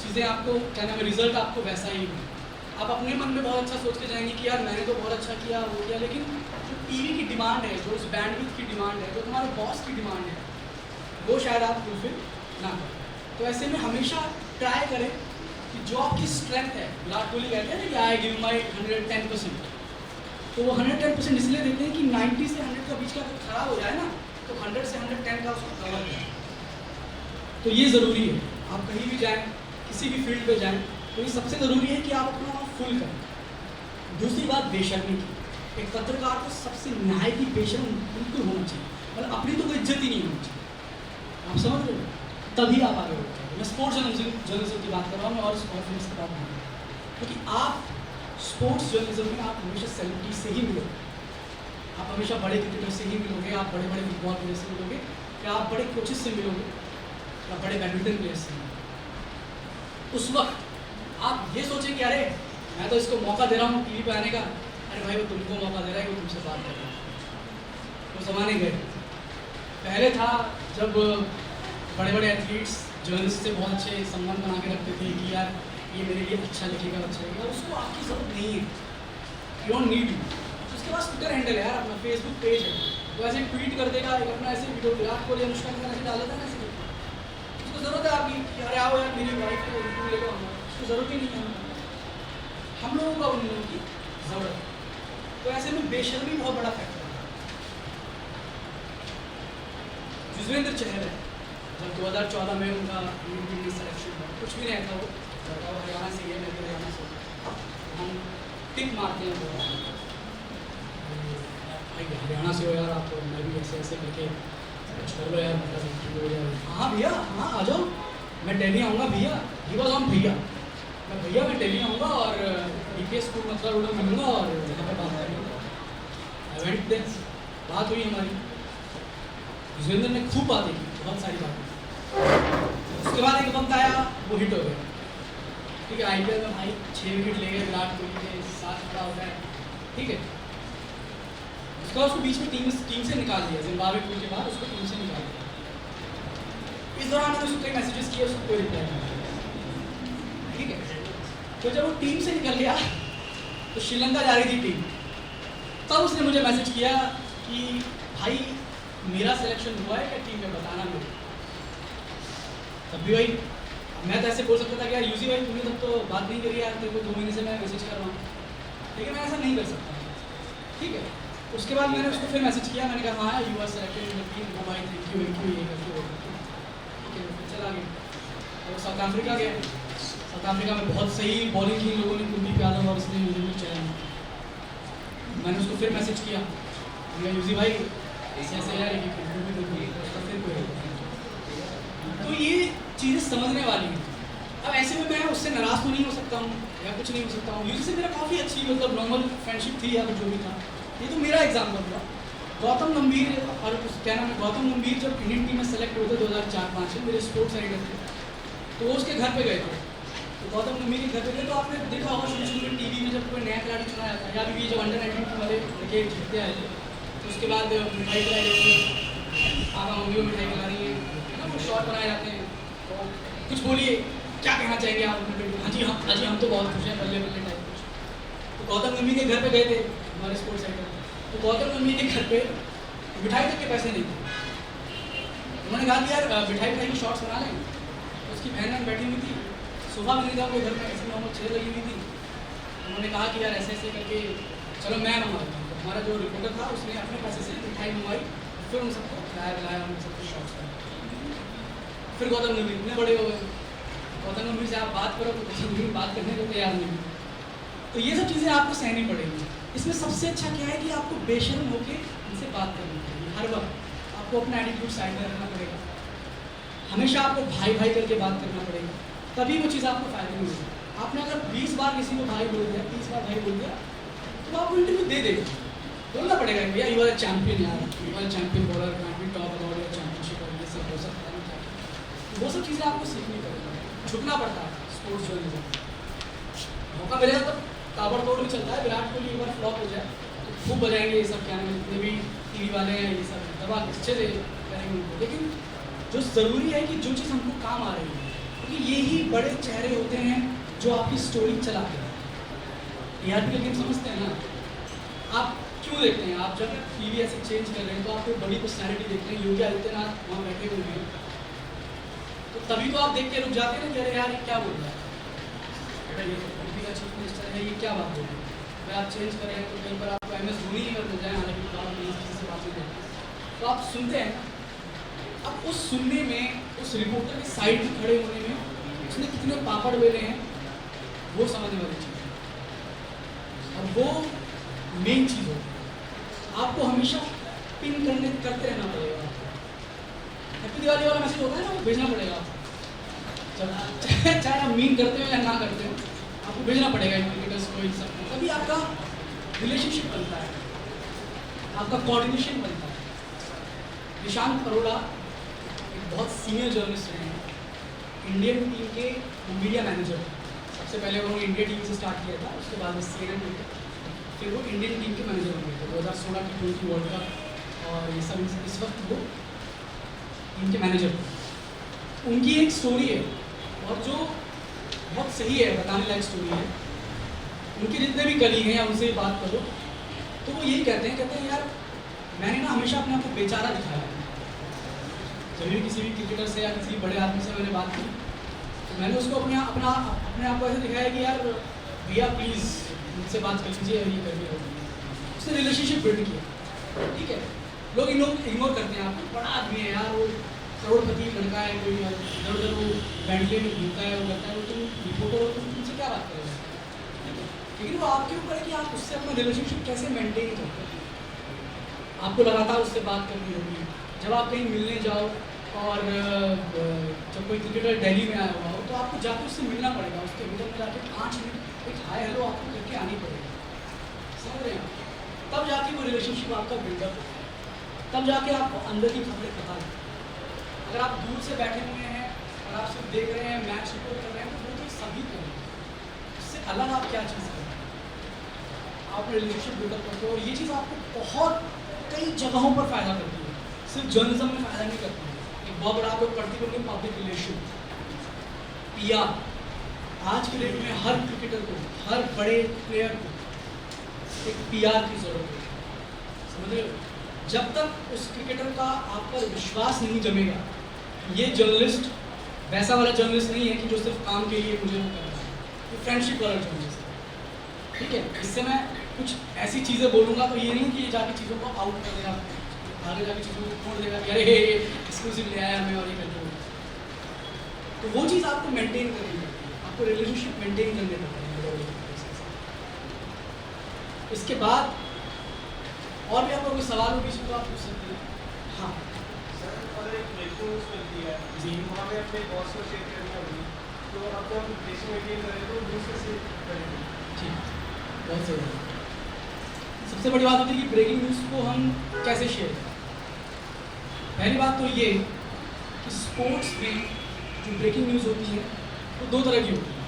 चीज़ें आपको क्या नाम है, रिजल्ट आपको वैसा ही हो। आप अपने मन में बहुत अच्छा सोच के जाएंगे कि यार मैंने तो बहुत अच्छा किया, वो किया, लेकिन जो टीवी की डिमांड है, जो उस बैंडविड्थ की डिमांड है, जो तुम्हारे बॉस की डिमांड है, वो शायद आप फुलफिल ना करें। तो ऐसे में हमेशा ट्राई करें कि जो आपकी स्ट्रेंथ है, विराट कोहली कहते हैं ना कि आई गिव माई 110%, तो वो 110% इसलिए देते हैं कि 90 से 100 का बीच का अगर खराब हो जाए ना, तो 100 से 110 का उसको कवर करें। तो ये ज़रूरी है, आप कहीं भी जाएँ, किसी भी फील्ड पे जाएँ, तो ये सबसे ज़रूरी है कि आप अपना फुल करें। दूसरी बात बेशर्मी की, एक पत्रकार को सबसे न्याय की बेशर्म बिल्कुल होना चाहिए, मतलब अपनी तो कोई इज्जत ही नहीं होनी चाहिए, आप समझ रहे हो? तभी आप आगे बढ़ पाएंगे। मैं स्पोर्ट्स जर्नलिज्म की बात कर रहा हूँ, और कॉन्फ्रेंस की बात नहीं, क्योंकि आप स्पोर्ट्स जर्नलिज्म में आप हमेशा सेलिब्रिटी से ही मिलोगे, आप हमेशा बड़े क्रिकेटर से ही मिलोगे, आप बड़े बड़े फुटबॉल प्लेयर से मिलोगे, या आप बड़े कोचेस से मिलोगे, या बड़े बैडमिंटन प्लेयर से मिलोगे। उस वक्त आप ये सोचें कि अरे मैं तो इसको मौका दे रहा हूँ टीवी पे आने का, अरे भाई वो तुमको मौका दे रहा है, वो तुमसे बात कर रहा है। वो ज़माने गए, पहले था जब बड़े बड़े एथलीट्स जर्नलिस्ट से बहुत अच्छे संबंध बना के रखते थे कि यार ये मेरे लिए अच्छा लिखेगा, अच्छा लिखेगा, उसको आपकी ज़रूरत नहीं है, यू डोंट नीड यू। उसके पास ट्विटर हैंडल है यार, अपना फेसबुक पेज है, वो ऐसे ट्वीट कर देगा, एक अपना ऐसे वीडियो विराट कोहली अनुष्का के ऐसे डाल देता है, ऐसे उसको ज़रूरत है आपकी कि अरे आओ यार मेरी वाइफ को इंटरव्यू लेकर आऊँगा, उसको ज़रूरत ही नहीं है, हम लोगों का उन लोगों की ज़रूरत है। तो ऐसे में बेशर्मी बहुत बड़ा फैक्टर है। युजवेंद्र चहल है, जब 2014 में उनका इंडियन सिलेक्शन हुआ, कुछ भी नहीं था, वो हरियाणा से है, मैं भी हरियाणा से, हम टिक मारते हैं भाई हरियाणा से हो यार आप, तो मैं भी ऐसे ऐसे करके कुछ कर लो यार, मतलब इंटरव्यू हो जाए। हाँ भैया, हाँ आ जाओ, मैं दिल्ली आऊँगा भैया, ही वॉज ऑन भैया, मैं भैया मैं दिल्ली आऊँगा और DPS स्कूल मतलब रोड में मिलूँगा और यहाँ पर बात करेंगे। इवेंट दिन बात हुई हमारी, युजवेंद्र ने खूब बातें की, बहुत सारी बातें। उसके बाद एक वक्त आया, वो हिट हो गया, ठीक है, IPL में भाई 6 विकेट ले गए, विराट कोहली के साथ खड़ा होता है, ठीक है। उसका उसको बीच में टीम से निकाल दिया, जिम्बाब्वे टूर के बाद उसको टीम से निकाल दिया। इस दौरान मैंने उसको कई मैसेजेस किए, उसको कोई रिप्लाई नहीं किया, ठीक है। तो जब वो टीम से निकल गया तो श्रीलंका जा रही थी टीम, तब उसने मुझे मैसेज किया कि भाई मेरा सिलेक्शन हुआ है क्या टीम में, बताना मुझे। तब भी भाई मैं तो ऐसे बोल सकता था कि यार यूजी भाई तुमने तब तो बात नहीं करी यार, तेरे को 2 महीने से मैं मैसेज कर रहा हूँ, लेकिन मैं ऐसा नहीं कर सकता, ठीक है। उसके बाद मैंने उसको फिर मैसेज किया, मैंने कहा हाँ you are selected in the team, वो भाई थैंक यू ये करके, ठीक है, फिर चला गया। और साउथ अफ्रीका गया, साउथ अफ्रीका में बहुत सही बॉलिंग की इन लोगों ने, कुलदीप यादव और इसलिए यूजी चैन। मैंने उसको फिर मैसेज किया, यूजी भाई ऐसे ऐसे यार एक फिर कोई, तो ये चीज़ें समझने वाली हैं। अब ऐसे में मैं उससे नाराज़ तो नहीं हो सकता हूँ या कुछ नहीं हो सकता हूँ, यूजी से मेरा काफ़ी अच्छी मतलब नॉर्मल फ्रेंडशिप थी या फिर जो भी था। ये तो मेरा एग्जाम्पल था। गौतम गंभीर और क्या नाम है, गौतम गंभीर जब इंडियन टीम में सेलेक्ट हुए थे 2004-05 में, मेरे स्पोर्ट्स एडिटर थे, तो वो उसके घर पे गए थे। तो गौतम गंभीर के घर पे गए तो आपने देखा होगा शुरू में टीवी में जब कोई नया खिलाड़ी चुना जाता है, या अभी जब अंडर-19 वाले क्रिकेट जीतते आए थे, तो उसके बाद मिठाई खिलाई जाती है, आप मम्मी को मिठाई खिला रही है ना, कुछ शॉट बनाए जाते हैं, तो कुछ बोलिए क्या कहना चाहेंगे आप? हाँ जी हम तो बहुत खुश हैं, बल्ले बल्ले टाइप। तो गौतम गंभीर के घर पे गए थे हमारे स्पोर्ट्स सेंटर, तो गौतम गंभीर के घर पे मिठाई तक के पैसे नहीं थे। उन्होंने कहा कि यार मिठाई की शॉर्ट्स बना लेंगे। उसकी बहन बैठी हुई थी, सोफा भी नहीं था उनके घर में, ऐसी नॉर्मल चेयर लगी हुई थी। उन्होंने कहा कि यार ऐसे ऐसे करके चलो मैं मंगवाता हूँ। तो हमारा जो रिपोर्टर था उसने अपने पैसे से मिठाई मंगवाई, फिर उन सबको खिलाया उन सबको शॉर्ट्स बनाया। फिर गौतम गंभीर इतने बड़े हो गए, गौतम गंभीर से आप बात करो तो गौतम गंभीर बात करने को तैयार नहीं। तो ये सब चीज़ें आपको सहनी पड़ेगी। इसमें सबसे अच्छा क्या है कि आपको बेशर्म होकर इनसे बात करनी पड़ेगी। हर वक्त आपको अपना एटीट्यूड साइड में रखना पड़ेगा, हमेशा आपको भाई भाई करके बात करना पड़ेगा, तभी वो चीज़ आपको फायदे में होगी। आपने अगर 20 बार किसी को भाई बोल दिया, 30 बार भाई बोल दिया, तो आपको इंटरव्यू दे देगा। बोलना पड़ेगा भैया यू आर अ चैंपियन, यार you are champion bowler, can be top about your championship और ये सब हो सकता है। वो सब चीज़ें आपको सीखनी पड़ेगी, झुकना पड़ता है स्पोर्ट्स जर्नलिज्म। मौका मिलेगा तो ताबड़तोड़ भी चलता है। विराट कोहली एक बार फ्लॉप हो जाए तो खूब बजाएंगे ये सब, क्या नाम है, जितने भी टीवी वाले हैं ये सब दबा अच्छे से करेंगे उनको। लेकिन जो ज़रूरी है कि जो चीज़ हमको काम आ रही है, क्योंकि ये ही बड़े चेहरे होते हैं जो आपकी स्टोरी चलाते हैं। टीआरपी का गेम समझते हैं ना आप? क्यों देखते हैं आप? जब टीवी ऐसे चेंज कर रहे हैं तो आप कोई बड़ी पर्सनैलिटी देखते हैं, योगी आदित्यनाथ वहाँ बैठे हुए हैं, तो तभी तो आप देख के रुक जाते हैं ना कि अरे यार ये क्या बोल रहा है, बेटा ये यूपी का चीफ मिनिस्टर है, ये क्या बात बोल रहे हैं। अगर आप चेंज करें तो कहीं पर आपको MS धोनी ही कर मिल जाए, हालांकि तो आप किसी से बात नहीं करते, तो आप सुनते हैं। अब उस सुनने में, उस रिपोर्टर के साइड में खड़े होने में उसने कितने पापड़ बेले हैं वो समझने वाली चीज़ है। अब वो मेन चीज़ होती है, आपको हमेशा पिन करते रहना पड़ेगा। हैप्पी दिवाली वाला मैसेज होता है ना, वो भेजना पड़ेगा आपको। चाहे आप मीन करते हो या ना करते हो, आपको भेजना पड़ेगा इन क्रिकेटर्स को, इन सब को। तभी आपका रिलेशनशिप बनता है, आपका कोऑर्डिनेशन बनता है। निशांत अरोड़ा एक बहुत सीनियर जर्नलिस्ट रहे हैं, इंडियन टीम के मीडिया मैनेजर। सबसे पहले उन्होंने इंडिया टीम से स्टार्ट किया था, उसके बाद में CNN में, फिर वो इंडियन टीम के मैनेजर बन गए थे 2016 T20 वर्ल्ड कप और ये सब। इस वक्त वो इनके मैनेजर थे। उनकी एक स्टोरी है और जो बहुत सही है, बताने लायक स्टोरी है। उनके जितने भी कलीग हैं या उनसे बात करो तो वो यही कहते हैं यार मैंने ना हमेशा अपने आप को बेचारा दिखाया है। जब भी किसी भी क्रिकेटर से या किसी बड़े आदमी से मैंने बात की तो मैंने उसको अपने आप को ऐसे दिखाया कि यार भैया प्लीज़ मुझसे बात कर लीजिए, ये करके हो। उसने रिलेशनशिप बिल्ड किया, ठीक है। लोग इग्नोर करते हैं आपको, बड़ा आदमी है यार, वो करोड़पति लड़का है, कोई इधर उधर वो बैंडले में घूमता है, वो करता है, वो तुम रिपोर्टर हो, तुम तुमसे क्या बात करोगे? लेकिन वो आपके ऊपर है कि आप उससे अपना रिलेशनशिप कैसे मेंटेन करते हैं। आपको लगातार उससे बात करनी होगी। जब आप कहीं मिलने जाओ और जब कोई क्रिकेटर दिल्ली में आया हुआ हो तो आपको जाकर उससे मिलना पड़ेगा, उसके होटल में जाकर 5 मिनट एक हाय हेलो आपको करके आनी पड़ेगी, समझ रहे हैं? तब जाके वो रिलेशनशिप आपका बिल्डअप होता है, तब जाके आपको अंदर की खबरें पता लगती। अगर आप दूर से बैठे हुए हैं और आप सिर्फ देख रहे हैं, मैच रिपोर्ट कर रहे हैं, तो वो तो सभी कर रहे हैं। इससे अलग आप क्या चीज़ कर रहे हैं? आप रिलेशनशिप बिल्डअप करते हो और ये चीज़ आपको बहुत कई जगहों पर फ़ायदा करती है, सिर्फ जर्नलिज्म में फ़ायदा नहीं करती है। एक बहुत बड़ा आप लोग पढ़ते होंगे पब्लिक रिलेशन, PR। आज के डेट में हर क्रिकेटर को, हर बड़े प्लेयर को एक PR की ज़रूरत है, समझ रहे हो? जब तक उस क्रिकेटर का आप पर विश्वास नहीं जमेगा, ये जर्नलिस्ट वैसा वाला जर्नलिस्ट नहीं है कि जो सिर्फ काम के लिए मुझे वो कर रहा है, ये फ्रेंडशिप वाला जर्नलिस्ट है, ठीक है। इससे मैं कुछ ऐसी चीज़ें बोलूँगा तो ये नहीं कि ये जाके चीज़ों को आउट कर देगा, आगे जाके चीज़ों को छोड़ देगा कि अरे एक्सक्लूसिव ले आया हमें और ये करके। तो वो चीज़ आपको मेंटेन करनी है, आपको रिलेशनशिप मेंटेन करने पड़ते हैं। इसके बाद और भी आपको कोई सवाल हो किसी को आप पूछ सकते हैं। हाँ सर, और एक ब्रेकिंग न्यूज़ मिलती है जी, वहाँ पे अपने बॉस को चेक करनी होगी, तो अब जब ब्रेकिंग मेंटेन करें तो न्यूज़ कैसे करेंगे? ठीक, बहुत सही। सबसे बड़ी बात होती है कि ब्रेकिंग न्यूज़ को हम कैसे शेयर करें। पहली बात तो ये कि स्पोर्ट्स में जो ब्रेकिंग न्यूज़ होती है वो 2 तरह की होती है।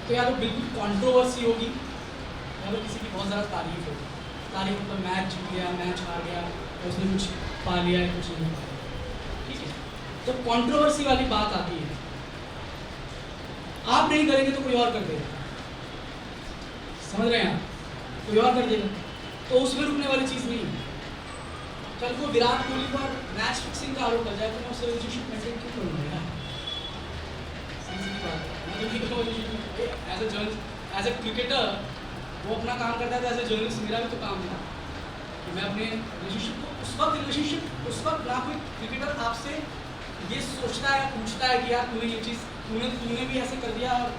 तो या तो बिल्कुल कंट्रोवर्सी होगी या तो किसी की बहुत ज़्यादा तारीफ होगी। तारीफ मतलब मैच जीत गया, मैच हार गया, या उसने कुछ पा लिया है, कुछ नहीं पा लिया, ठीक है। जब कंट्रोवर्सी वाली बात आती है, आप नहीं करेंगे तो कोई और कर देगा। समझ रहे हैं आप? कोई और कर देगा, तो उसमें रुकने वाली चीज़ नहीं है। कल को विराट कोहली पर मैच फिक्सिंग का आरोप लग जाए तो मैं उससे रिलेशनशिप मेंटेन क्यों करूँगा यार? सीधी बात है। मैं तो नहीं करूँगा as a journalist, as a cricketer वो अपना काम करता है, तो एज ए जर्नलिस्ट मेरा भी तो काम है कि मैं अपने रिलेशनशिप को उस वक्त ना कोई क्रिकेटर आपसे ये सोचता है, पूछता है कि यार तूने ये चीज़ तूने भी ऐसे कर दिया और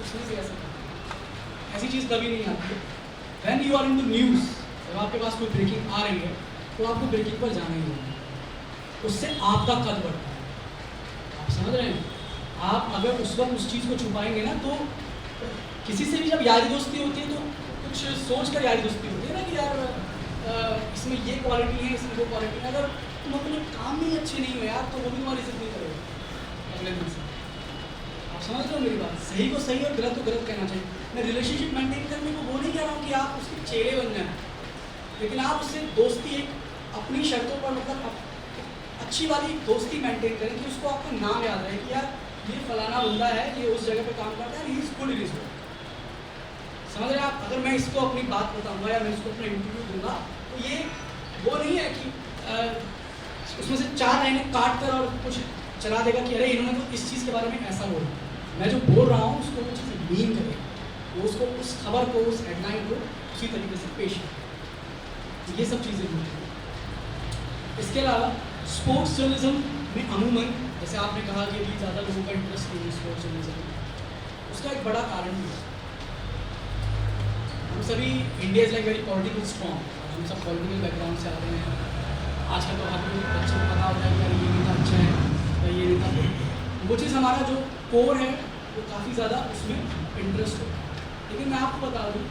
उसने भी ऐसे कर दिया। ऐसी चीज़ कभी नहीं आती है। When you are in the news, जब आपके पास कोई ब्रेकिंग आ रही है तो आपको ब्रेकिंग पर जाना ही होगा, उससे आपका कद बढ़ता है। आप समझ रहे हैं? आप अगर उस वक्त उस चीज़ को छुपाएंगे ना, तो किसी से भी जब यारी दोस्ती होती है तो कुछ सोच कर यारी दोस्ती होती है ना कि यार इसमें ये क्वालिटी है, इसमें वो क्वालिटी है। अगर तुम अपने काम में ही अच्छे नहीं हो यार, तो वो भी तुम्हारी इज्जत नहीं करेगा अगले दिन से। आप समझ रहे हो मेरी बात? सही को सही और गलत को गलत कहना चाहिए। मैं रिलेशनशिप मेंटेन करने को वो नहीं कह रहा हूँ कि आप उसके चेहरे बन जाएं, लेकिन आप उससे दोस्ती एक अपनी शर्तों पर, मतलब अच्छी वाली दोस्ती मेंटेन करें कि उसको आपका नाम याद रहे कि यार ये फलाना बंदा है, ये उस जगह पे काम करता है, he is good in his work. समझ रहे हैं आप? अगर मैं इसको अपनी बात बताऊंगा या मैं इसको अपना इंटरव्यू दूंगा तो ये वो नहीं है कि उसमें से 4 लाइनें काट कर और कुछ चला देगा कि अरे इन्होंने तो इस चीज़ के बारे में ऐसा बोला। मैं जो बोल रहा हूँ उसको वो चीज़ मीन करे, वो उसको उस खबर को, उस हेडलाइन को उसी तरीके से पेश करे। ये सब चीज़ें होती हैं। इसके अलावा स्पोर्ट्स जर्नलिज्म में अमूमन, जैसे आपने कहा कि अभी ज़्यादा लोगों का इंटरेस्ट नहीं है स्पोर्ट्स जर्नलिज्म में, उसका एक बड़ा कारण भी है। हम सभी, India is like very political strong, हम सब पॉलिटिकल बैकग्राउंड से आ रहे हैं। आजकल तो हर कोई बच्चों को पता होता है कि यार ये नेता अच्छा है या ये नेता, वो चीज़ हमारा जो कोर है वो काफ़ी ज़्यादा उसमें इंटरेस्ट होता है। लेकिन मैं आपको बता दूँ,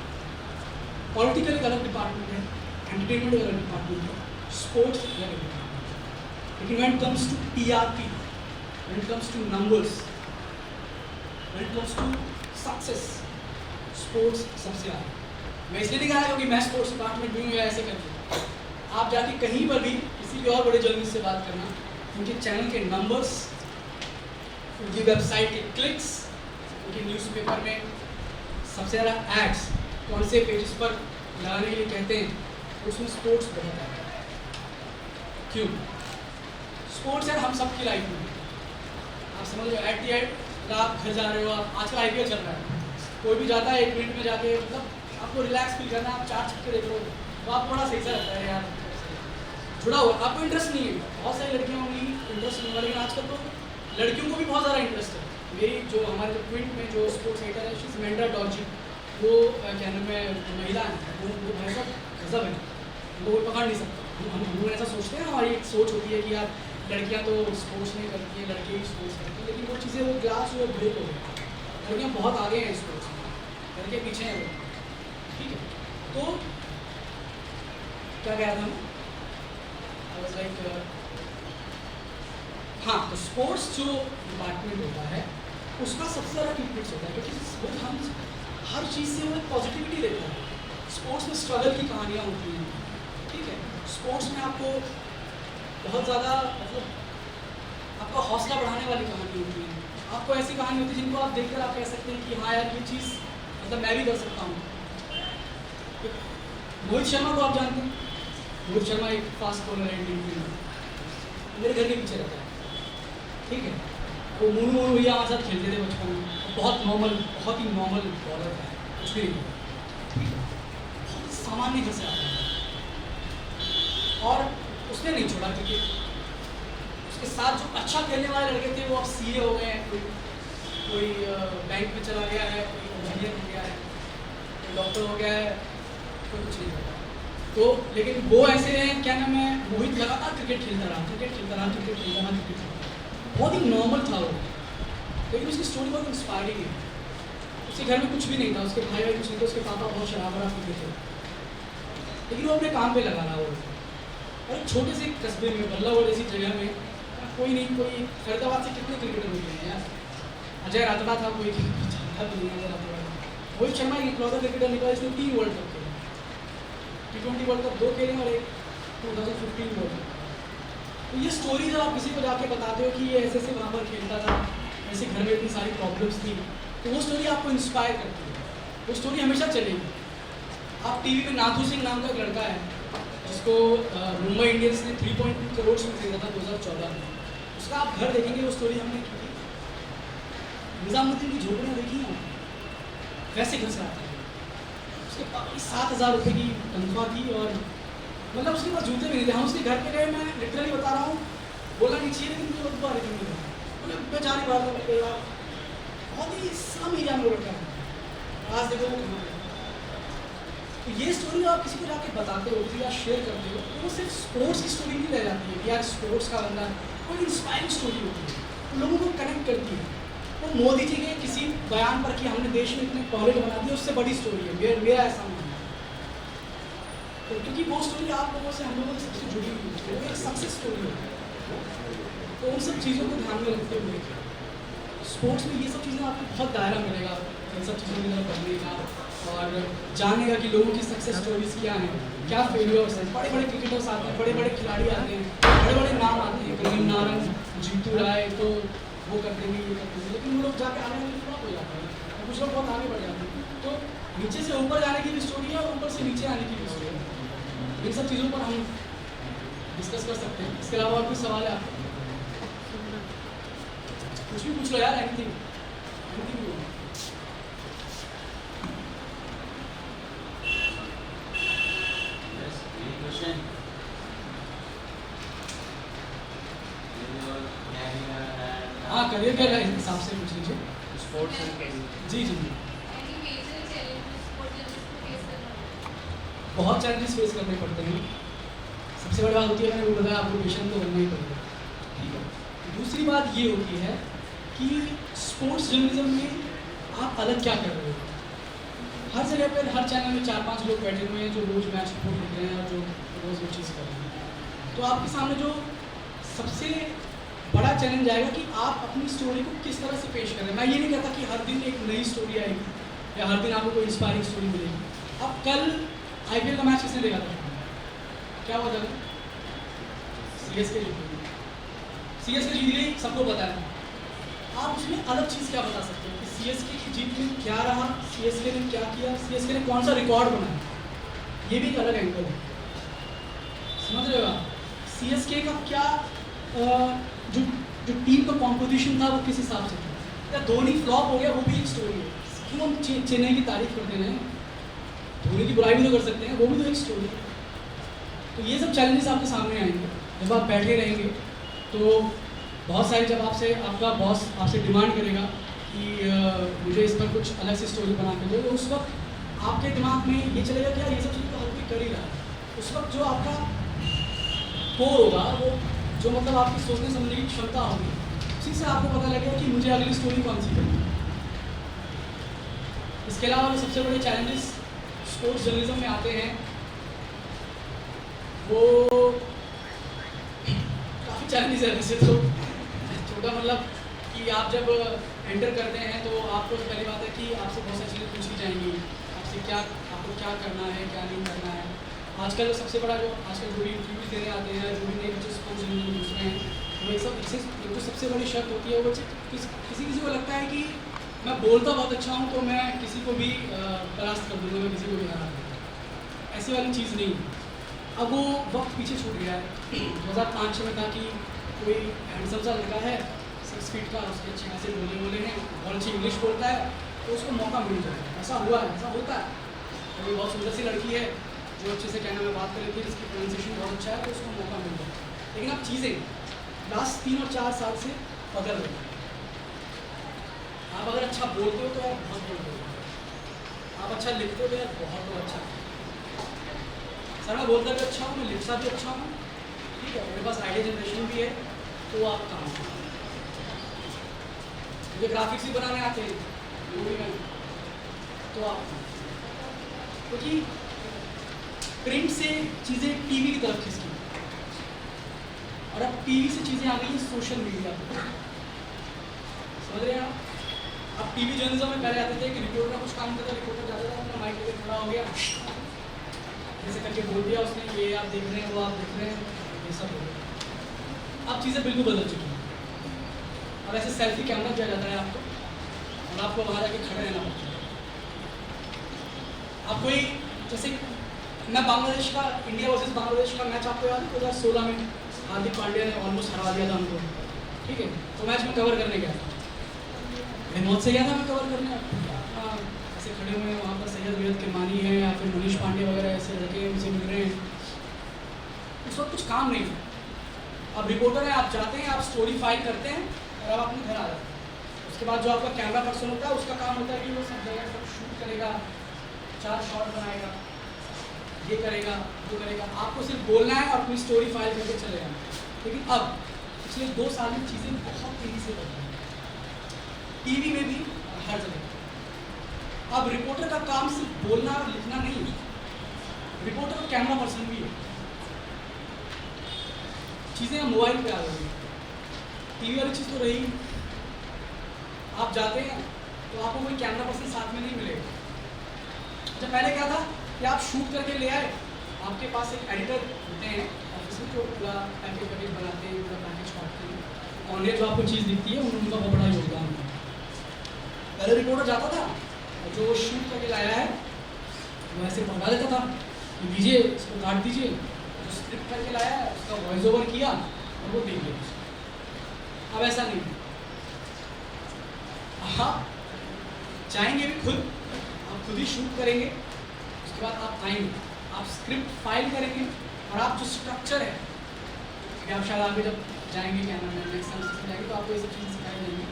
पॉलिटिकल एक अलग डिपार्टमेंट है, एंटरटेनमेंट एक अलग डिपार्टमेंट है, स्पोर्ट्स एक अलग डिपार्टमेंट है। लेकिन when it comes to TRP, when it comes to numbers, when it comes to success, sports सबसे आगे। मैं इसलिए नहीं कहा क्योंकि मैं स्पोर्ट्स डिपार्टमेंट में हूँ या ऐसे करके। आप जाके कहीं पर भी किसी भी और बड़े जर्नलिस्ट से बात करना, उनके चैनल के नंबर्स, उनकी वेबसाइट के क्लिक्स, उनके न्यूज़पेपर में सबसे ज़्यादा एड्स कौन से पेजेस पर लगाने के लिए कहते हैं, उसमें स्पोर्ट्स बहुत आता है। क्यों? स्पोर्ट्स यार हम सबकी लाइफ में, आप समझ रहे हो, एट दी एंड आप घर जा रहे हो, आप आजकल IPL चल रहा है, कोई भी जाता है 1 मिनट में जाके, मतलब आपको रिलैक्स फील करना, आप 4 छक्के देख लो तो आप थोड़ा सही सा लगता है यार, जुड़ा हुआ, आपको इंटरेस्ट नहीं है। बहुत सारी लड़कियाँ होंगी इंटरेस्ट नहीं होगा, लेकिन आजकल तो लड़कियों को भी बहुत ज़्यादा इंटरेस्ट है। मेरी जो हमारे जो ट्विट में जो स्पोर्ट्स राइटर है, शी इज़ मेंडा डॉर्जी, वो क्या नाम है, महिला है, वो भाई साहब गजब है, वो कोई पकड़ नहीं सकता। हम लोग ऐसा सोचते हैं, हमारी एक सोच होती है कि यार लड़कियाँ तो स्पोर्ट्स नहीं करती हैं, लड़के ही स्पोर्ट्स करती हैं, लेकिन वो चीज़ें, वो ग्लास वो ब्रेक हो गई। लड़कियाँ बहुत आगे हैं स्पोर्ट्स में, लड़के पीछे हैं वो, ठीक है। तो क्या कह रहा था मैं? हाँ, तो स्पोर्ट्स जो डिपार्टमेंट होता है उसका सबसे ज़्यादा क्लिकबिट्स होता है, क्योंकि वो हम हर चीज़ से वो पॉजिटिविटी देता है। स्पोर्ट्स में स्ट्रगल की कहानियाँ होती हैं, ठीक है। स्पोर्ट्स में आपको बहुत ज़्यादा, मतलब आपका हौसला बढ़ाने वाली कहानी होती है। आपको ऐसी कहानी होती है जिनको आप देखकर आप कह सकते हैं कि हाँ यार ये चीज़, मतलब मैं भी कर सकता हूँ। मोहित शर्मा को आप जानते हैं? मोहित शर्मा एक फास्ट बॉलर है इंडियन टीम में, मेरे घर के पीछे रहता है, ठीक है। वो मोनू भैया हमारे साथ खेलते थे बचपन में, बहुत नॉर्मल, बहुत ही नॉर्मल बॉलर है, कुछ भी नहीं, ठीक है। बहुत सामान्य घर से आता है और उसने नहीं छोड़ा क्रिकेट। उसके साथ जो अच्छा खेलने वाले लड़के थे वो अब CA हो गए हैं, कोई बैंक में चला गया है, कोई इंजीनियर हो गया है, कोई डॉक्टर हो गया है, कोई कुछ नहीं करता। तो लेकिन वो ऐसे हैं, क्या नाम है, मोहित लगातार क्रिकेट खेलता रहा, बहुत ही नॉर्मल था वो, लेकिन उसकी स्टोरी बहुत इंस्पायरिंग है। उसके घर में कुछ भी नहीं था, उसके भाई कुछ नहीं था, उसके पापा बहुत शराब पीते थे, लेकिन वो अपने काम पे लगा रहा वो। और एक छोटे से कस्बे में, बल्लावड़ जैसी जगह में, कोई नहीं, कोई फरीदाबाद से कितने क्रिकेटर होते हैं यार, अजय रातड़ा था, कोई जानता भी नहीं अजय रातड़ा। रोहित शर्मा एक इकलौता क्रिकेटर निकला जिसने 3 वर्ल्ड कप खेले, T20 वर्ल्ड कप 2 खेले और एक 2015 वर्ल्ड कप। तो ये स्टोरी जब आप किसी को जाके बताते हो कि ये ऐसे ऐसे वहाँ पर खेलता था, ऐसे घर में इतनी सारी प्रॉब्लम्स थी, तो वो स्टोरी आपको इंस्पायर करती है, वो स्टोरी हमेशा चलेगी। आप टीवी पे नाथू सिंह नाम का एक लड़का है जिसको मुंबई इंडियंस ने 3.2 करोड़ में खरीदा था 2014 में। उसका आप घर देखेंगे, वो स्टोरी हमने की थी। निजामुद्दीन की झोपड़ियाँ देखी हैं, वैसे घर से आता है। उसके पास 7,000 रुपये की तनख्वाह थी और मतलब उसके पास जूते भी नहीं थे। हम उसके घर पे गए, मैं लिटरली बता रहा हूँ, बोला नहीं चाहिए लेकिन मुझे बता रही थी। मतलब बेचारी बात बहुत ही स्लम एरिया में रखा है। आज देखो वो कहाँ है। तो ये स्टोरी आप किसी को जाके बताते हो या शेयर करते हो तो वो सिर्फ स्पोर्ट्स की स्टोरी नहीं रह जाती है कि यार स्पोर्ट्स का बंदा, कोई इंस्पायरिंग स्टोरी होती है, तो लोगों को कनेक्ट करती है। वो मोदी जी के किसी बयान पर कि हमने देश में इतने टॉयलेट बना दिए, उससे बड़ी स्टोरी है। मेरा ऐसा मानना है। तो क्योंकि वो स्टोरी आप लोगों से, हम लोगों से सबसे जुड़ी हुई है, वो एक सक्सेस स्टोरी है। तो उन सब चीज़ों को ध्यान में रखते हुए स्पोर्ट्स में ये सब चीज़ें आपको बहुत दायरा मिलेगा इन सब चीज़ों की तरफ बढ़ने का और जानने का कि लोगों की सक्सेस स्टोरीज क्या हैं, क्या फेलियर्स हैं। बड़े बड़े क्रिकेटर्स आते हैं, बड़े बड़े खिलाड़ी आते हैं, बड़े बड़े नाम आते हैं, करीम नारंग, जीतू राय, तो वो करते हैं, ये करते हैं, लेकिन वो लोग जाके आने में फ्लॉप हो जाते हैं और कुछ लोग बहुत आगे बढ़ जाते हैं। तो नीचे से ऊपर जाने की भी स्टोरी है और ऊपर से नीचे आने की भी स्टोरी है। इन सब चीज़ों पर हम डिस्कस कर सकते हैं। इसके अलावा और कोई सवाल है आपको? कुछ भी पूछ लो यार, एनीथिंग भी बोलो। हाँ, करियर के हिसाब से पूछ लीजिए। Sports and career. जी जी जी, बहुत चैलेंजेस फेस करने पड़ते हैं। सबसे बड़ी बात होती है, मैंने वो बताया आपको, पेशेंट तो बनना ही पड़ेगा, ठीक है। दूसरी बात ये होती है कि स्पोर्ट्स जर्नलिज्म में आप अलग क्या कर रहे हो। हर जगह पर, हर चैनल में 4-5 लोग बैठे हुए हैं जो रोज़ मैच रिपोर्ट लिख रहे हैं और जो रोज़ वो चीज़ कर रहे हैं। तो आपके सामने जो सबसे बड़ा चैलेंज आएगा कि आप अपनी स्टोरी को किस तरह से पेश करें। मैं ये नहीं कहता कि हर दिन एक नई स्टोरी आएगी या हर दिन आपको कोई इंस्पायरिंग स्टोरी मिलेगी। अब कल IPL का मैच किसने देखा था? क्या हुआ था? CSK जीत गई। CSK जीत गई, सबको पता है। आप उसमें अलग चीज़ क्या बता सकते हो कि CSK की जीत में क्या रहा, CSK ने क्या किया, CSK ने कौन सा रिकॉर्ड बनाया। ये भी एक अलग एंगल है, समझ रहे हो आप? CSK का क्या जो टीम का कॉम्पोजिशन था वो किस हिसाब से था, या धोनी फ्लॉप हो गया, वो भी एक स्टोरी है। क्यों हम चेन्नई की तारीफ करते हैं, धोनी की बुराई भी तो कर सकते हैं, वो भी तो एक स्टोरी है। तो ये सब चैलेंजेस आपके सामने आएंगे जब आप बैठे रहेंगे। तो बहुत सारी, जब आपसे आपका बॉस आपसे डिमांड करेगा कि मुझे इस पर कुछ अलग से स्टोरी बना के दो, तो उस वक्त आपके दिमाग में ये चलेगा कि यार ये सब चीज़ें तो हर कोई कर ही रहा है। उस वक्त जो आपका कोर होगा, वो जो मतलब आपकी सोचने समझने की क्षमता होगी, उसी से आपको पता लगेगा कि मुझे अगली स्टोरी कौन सी करनी है। इसके अलावा जो सबसे बड़े चैलेंजेस स्पोर्ट्स जर्नलिज्म में आते हैं वो काफ़ी चैलेंजेस है। वैसे तो छोटा मतलब कि आप जब एंटर करते हैं तो आपको पहली बात है कि आपसे बहुत सारी चीज़ें पूछी जाएंगी, आपसे क्या, आपको क्या करना है, क्या नहीं करना है। आजकल सबसे बड़ा जो आजकल जो भी इंटरव्यूज देने आते हैं, जो भी नए बच्चे स्पोर्ट्स जर्नलिज्म घुस रहे हैं, वो एक सब जो सबसे बड़ी शर्त होती है वो किसी को लगता है कि मैं बोलता बहुत अच्छा हूँ तो मैं किसी को भी परास्त कर दूँगा, मैं किसी को भी हरा दूँगा। ऐसी वाली चीज़ नहीं है। अब वो वक्त पीछे छूट गया है। 2005 में था कि कोई हैंडसम सा लड़का है 6 फीट का, उसके अच्छे खासे बोले हैं, बहुत अच्छी इंग्लिश बोलता है, तो उसको मौका मिल जाए। ऐसा हुआ है, ऐसा होता है। और ये बहुत सुंदर सी लड़की है जो अच्छे से कहना में बात कर रही थी, जिसकी प्रोनाउंसिएशन बहुत अच्छा है, तो उसको मौका मिल जाए। लेकिन अब चीज़ें लास्ट 3 और 4 साल से बदल रही हैं। आप अगर अच्छा बोलते हो तो यार बहुत बोलते हो, आप अच्छा लिखते हो तो यार बहुत अच्छा। सर मैं बोलता भी अच्छा हूँ, मैं लिखता भी अच्छा हूँ, ठीक है, मेरे पास आइडिया जनरेशन भी है, तो आप काम करो। मुझे ग्राफिक्स भी बनाने आते हैं, वो भी मैं, तो आप, क्योंकि प्रिंट से चीज़ें टीवी की तरफ खिसकी और अब टीवी से चीज़ें आ गई हैं सोशल मीडिया पर। समझ रहे हैं आप? अब टीवी जर्नलिज्म में पहले आते थे कि रिपोर्टर का कुछ काम करता, रिपोर्टर जाता था, अपना माइक लेकर खड़ा हो गया, जैसे करके बोल दिया उसने, ये आप देख रहे हैं, वो आप देख रहे हैं, ये सब हो गया। अब चीज़ें बिल्कुल बदल चुकी हैं। अब ऐसे सेल्फी कैमरा दिया जाता है आपको और आपको वहाँ जाके खड़े रहना पड़ता है। आप कोई जैसे मैं बांग्लादेश का, इंडिया वर्सेस बांग्लादेश का मैच आपको याद है 2016 में हार्दिक पांड्या ने ऑलमोस्ट हरा दिया था हमको, ठीक है। तो मैच में कवर करने गया था, मैं मौत से गया था मैं कवर करने। ऐसे खड़े हुए हैं वहाँ पर सैयद वैयद किरमानी है या फिर मनीष पांडे वगैरह ऐसे लड़के उनसे मिल रहे हैं। उस वक्त कुछ काम नहीं था। अब रिपोर्टर है, आप जाते हैं, आप स्टोरी फाइल करते हैं और आप अपने घर आ जाते हैं। उसके बाद जो आपका कैमरा पर्सन होता है उसका काम होता है कि वो सब जगह सब शूट करेगा, 4 शॉट बनाएगा, ये करेगा वो करेगा। आपको सिर्फ बोलना है और अपनी स्टोरी फाइल करके चले जाना। लेकिन अब पिछले 2 साल में चीज़ें बहुत तेज़ी से बढ़ रही हैं, टीवी में भी और हर जगह। अब रिपोर्टर का काम सिर्फ बोलना और लिखना नहीं है, रिपोर्टर कैमरा पर्सन भी है। चीज़ें अब मोबाइल पे आ गई हैं, टीवी वाली चीज़ तो रही। आप जाते हैं तो आपको कोई कैमरा पर्सन साथ में नहीं मिलेगा। जब पहले क्या था कि आप शूट करके ले आए, आपके पास एक एडिटर होते हैं ऑफिस में जो पूरा पैकेज बनाते हैं, पूरा पैकेज काटते हैं, ऑनलाइन जो आपको चीज़ दिखती है उनका बहुत बड़ा योगदान है। पहले रिपोर्टर जाता था और जो शूट करके लाया है वो ऐसे पढ़ा देता था कि दीजिए इसको काट दीजिए, जो स्क्रिप्ट करके लाया है उसका वॉइस ओवर किया और वो देख लिया। अब ऐसा नहीं है, आप चाहेंगे भी खुद, आप खुद ही शूट करेंगे, उसके बाद आप आएंगे, आप स्क्रिप्ट फाइल करेंगे और आप जो स्ट्रक्चर है कि आप शायद आगे जब जाएंगे कैमरा नेक्स्ट टाइम सीखने जाएंगे तो आपको ये सब चीज़ें सिखाई जाएंगी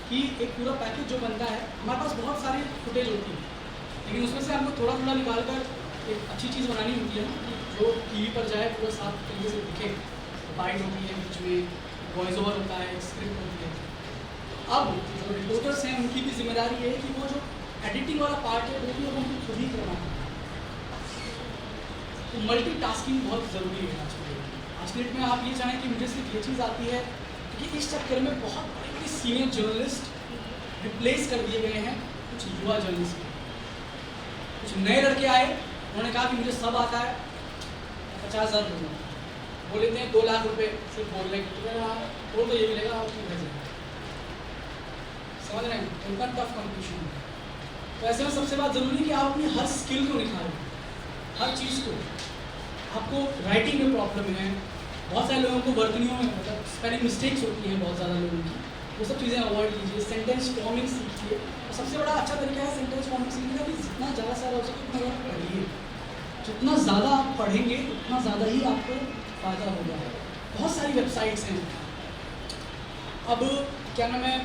कि एक पूरा पैकेज जो बनता है। हमारे पास बहुत सारी फुटेज होती है, लेकिन उसमें से हमको थोड़ा थोड़ा निकाल कर एक अच्छी चीज़ बनानी होती है ना, जो टीवी पर जाए पूरा साफ तरीके से दिखे। बाइट होती है, बीच में वॉइस ओवर होता है, स्क्रिप्ट होती है। अब जो रिपोर्टर्स हैं उनकी भी जिम्मेदारी है कि वो जो एडिटिंग वाला पार्ट है वो भी अब उनको खुद ही करना है। तो मल्टीटास्किंग बहुत ज़रूरी है आज की डेट में। आप ये चाहें कि मुझे सिर्फ ये चीज़ आती है, क्योंकि इस चक्कर में बहुत बड़े बड़े सीनियर जर्नलिस्ट रिप्लेस कर दिए गए हैं कुछ युवा जर्नलिस्ट। कुछ नए लड़के आए, उन्होंने कहा कि मुझे सब आता है, 50,000 दूँगा। वो लेते हैं 2 लाख रुपये सिर्फ बोलने के, वो तो ये मिलेगा और क्यों भेजेंगे, समझ रहे हैं। उनका टफ कॉम्पिटिशन है। तो ऐसे में सबसे बात ज़रूरी है कि आप अपनी हर स्किल को निखारें, हर चीज़ को। आपको राइटिंग में प्रॉब्लम है, बहुत सारे लोगों को वर्तनियों में मतलब स्पेलिंग मिस्टेक्स होती हैं बहुत ज़्यादा लोगों की, वो सब चीज़ें अवॉइड कीजिए। सेंटेंस फॉर्मिंग सीखिए, और सबसे बड़ा अच्छा तरीका है सेंटेंस फॉर्मिंग सीखने का कि जितना ज़्यादा सारा हो सके उतना ज़्यादा पढ़िए। जितना ज़्यादा आप पढ़ेंगे उतना ज़्यादा ही आपको फ़ायदा होगा। बहुत सारी वेबसाइट्स हैं। अब क्या नाम है,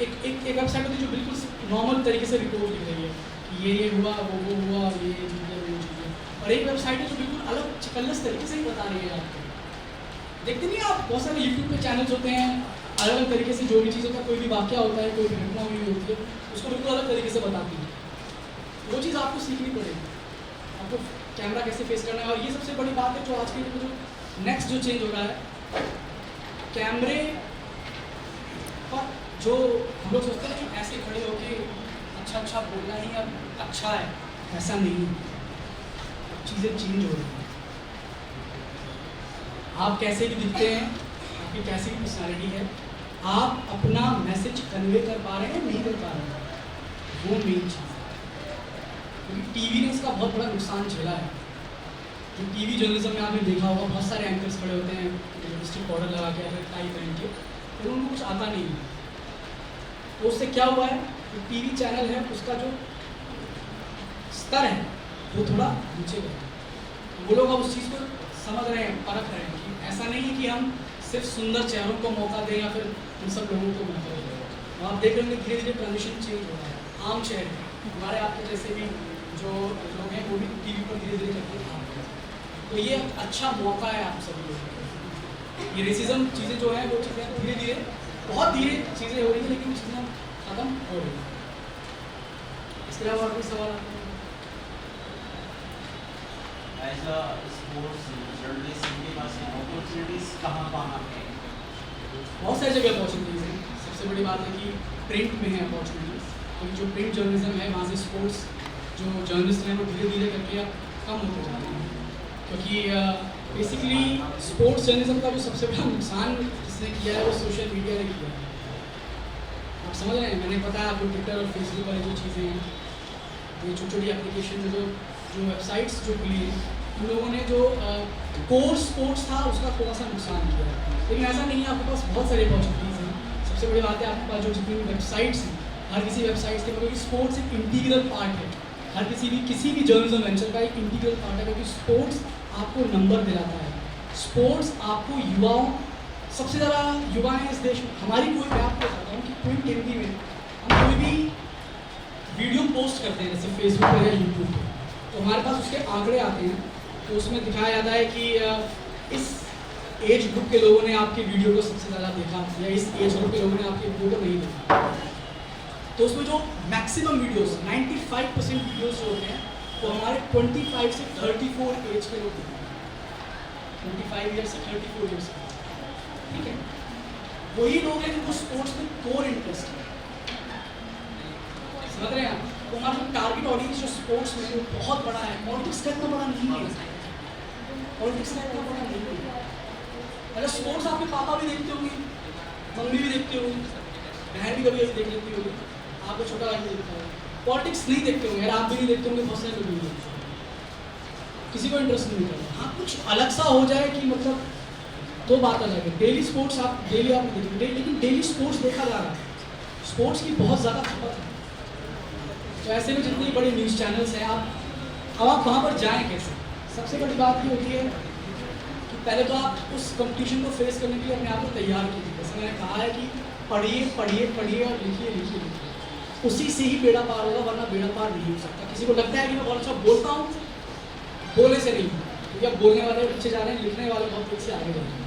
एक वेबसाइट होती है जो बिल्कुल नॉर्मल तरीके से रिपोर्ट लिख रही है कि ये हुआ, वो हुआ, ये चीज़ें, वो चीज़ें। और एक वेबसाइट है जो बिल्कुल अलग चिकल्लस तरीके से ही बता रही है आपको। देखते नहीं आप, बहुत सारे यूट्यूब पे चैनल्स होते हैं, अलग अलग तरीके से जो भी चीज़ होता है, कोई भी वाक्य होता है, कोई भी घटना हुई होती है, उसको बिल्कुल अलग तरीके से बताती है। वो चीज़ आपको सीखनी पड़ेगी, आपको कैमरा कैसे फेस करना है। और ये सबसे बड़ी बात है जो आज के जो नेक्स्ट जो चेंज हो रहा है, कैमरे पर जो हम लोग सोचते हैं कि ऐसे खड़े होके अच्छा बोलना ही अब अच्छा है, ऐसा नहीं है। चीज़ें चेंज हो रही हैं। आप कैसे भी दिखते हैं, आपकी कैसी भी पर्सनैलिटी है, आप अपना मैसेज कन्वे कर पा रहे हैं नहीं कर पा रहे हैं, वो मेन चीज़ है। क्योंकि टीवी ने इसका बहुत बड़ा नुकसान झेला है। जो टीवी जर्नलिज्म में आपने देखा होगा, बहुत सारे एंकर्स खड़े होते हैं लिपस्टिक पाउडर लगा के, फिर टाई पहन के, फिर उनको कुछ आता नहीं है। तो उससे क्या हुआ है, जो टीवी चैनल है उसका जो स्तर है वो थोड़ा नीचे गया। वो लोग अब उस चीज़ को समझ रहे हैं, परख रहे हैं कि ऐसा नहीं है कि हम सिर्फ सुंदर चेहरों को मौका दें या फिर उन सब लोगों को मौका दें। तो आप देख रहे हैं धीरे धीरे ट्रांजिशन चेंज हो रहा है। आम चेहरे हमारे आपके जैसे भी जो लोग हैं वो भी टीवी पर धीरे धीरे करके काम कर रहे हैं। तो ये अच्छा मौका है आप सभी लोगों को। ये रेसिज्म चीज़ें जो हैं वो चीज़ें धीरे धीरे, बहुत धीरे चीज़ें हो रही हैं, लेकिन चीज़ें ख़त्म हो रही हैं। इसके अलावा और भी सवाल आते हैं? एज अ स्पोर्ट्स जर्नलिस्ट इनके पास अपॉर्चुनिटीज़ कहाँ हैं? बहुत सारी जगह अपॉर्चुनिटीज़ हैं। सबसे बड़ी बात है कि प्रिंट में है अपॉर्चुनिटीज़, क्योंकि जो प्रिंट जर्नलिज्म है वहाँ से स्पोर्ट्स जो जर्नलिस्ट हैं वो धीरे धीरे करके अब कम होते जा रहे हैं। क्योंकि बेसिकली स्पोर्ट्स जर्नलिज्म का जो सबसे बड़ा नुकसान जिसने किया है वो सोशल मीडिया ने किया है। आप समझ रहे हैं, मैंने बताया आपको ट्विटर और फेसबुक वाली जो चीज़ें हैं, ये छोटी छोटी एप्लीकेशन में जो जो वेबसाइट्स जो खुली हैं उन लोगों ने जो कोर स्पोर्ट्स था उसका थोड़ा सा नुकसान किया है। लेकिन ऐसा नहीं है, आपके पास बहुत सारी अपॉर्चुनिटीज़ हैं। सबसे बड़ी बात है आपके पास जो जितनी वेबसाइट्स हैं, हर किसी वेबसाइट्स के क्योंकि स्पोर्ट्स एक इंटीग्रल पार्ट है, हर किसी भी जर्नलिज्म वेंचर का एक इंटीग्रल पार्ट है, क्योंकि स्पोर्ट्स आपको नंबर दिलाता है। स्पोर्ट्स आपको युवाओं, सबसे ज़्यादा युवा हैं इस देश में। हमारी कोई, मैं आपको बताता हूँ कि कोई टीवी में हम कोई भी वीडियो पोस्ट करते हैं जैसे फेसबुक पर या यूट्यूब पर, तो हमारे पास उसके आंकड़े आते हैं। तो उसमें दिखाया जाता है कि इस एज ग्रुप के लोगों ने आपके वीडियो को सबसे ज़्यादा देखा या इस एज ग्रुप के लोगों ने आपके वीडियो को नहीं देखा। तो उसमें जो मैक्सिमम वीडियोस 95% वीडियोस जो होते हैं वो हमारे 25 से 34 एज के लोग देखते हैं, 25 ईयर से 34 ईयर्स के, ठीक है। वही लोग हैं जिनको स्पोर्ट्स में कोर इंटरेस्ट है, समझ रहे हैं आप। तो हमारा जो टारगेट ऑडियंस जो स्पोर्ट्स में वो बहुत बड़ा है। पॉलिटिक्स का इतना बड़ा नहीं है, पॉलिटिक्स का इतना बड़ा नहीं है। अगर स्पोर्ट्स आपके पापा भी देखते होंगे, मम्मी भी देखते होंगे, बहन भी कभी देख लेती होगी, आपको छोटा भाई देखता होगा। पॉलिटिक्स नहीं देखते होंगे, अगर आप भी नहीं देखते होंगे, बहुत सारे लोग नहीं देखते होंगे, किसी को इंटरेस्ट नहीं होता। हाँ, कुछ अलग सा हो जाए कि मतलब तो बात आ जाएगी। डेली स्पोर्ट्स आप डेली आप देखेंगे, लेकिन डेली स्पोर्ट्स देखा जा रहा है, स्पोर्ट्स की बहुत ज़्यादा खपत है। तो ऐसे में जितनी बड़ी न्यूज़ चैनल्स हैं, अब आप वहाँ पर जाएँ कैसे? सबसे बड़ी बात ये होती है कि पहले तो आप उस कंपटीशन को फेस करने के लिए अपने आप को तैयार कीजिए। जैसे मैंने कहा है कि पढ़िए पढ़िए पढ़िए और लिखिए लिखिए लिखिए, उसी से ही बेड़ा पार होगा, वरना बेड़ा पार नहीं हो सकता। किसी को लगता है कि मैं बहुत अच्छा बोलता हूँ, बोलने से नहीं, क्योंकि अब बोलने वाले पीछे जा रहे हैं, लिखने वाले बहुत तेज से आगे जा रहे हैं।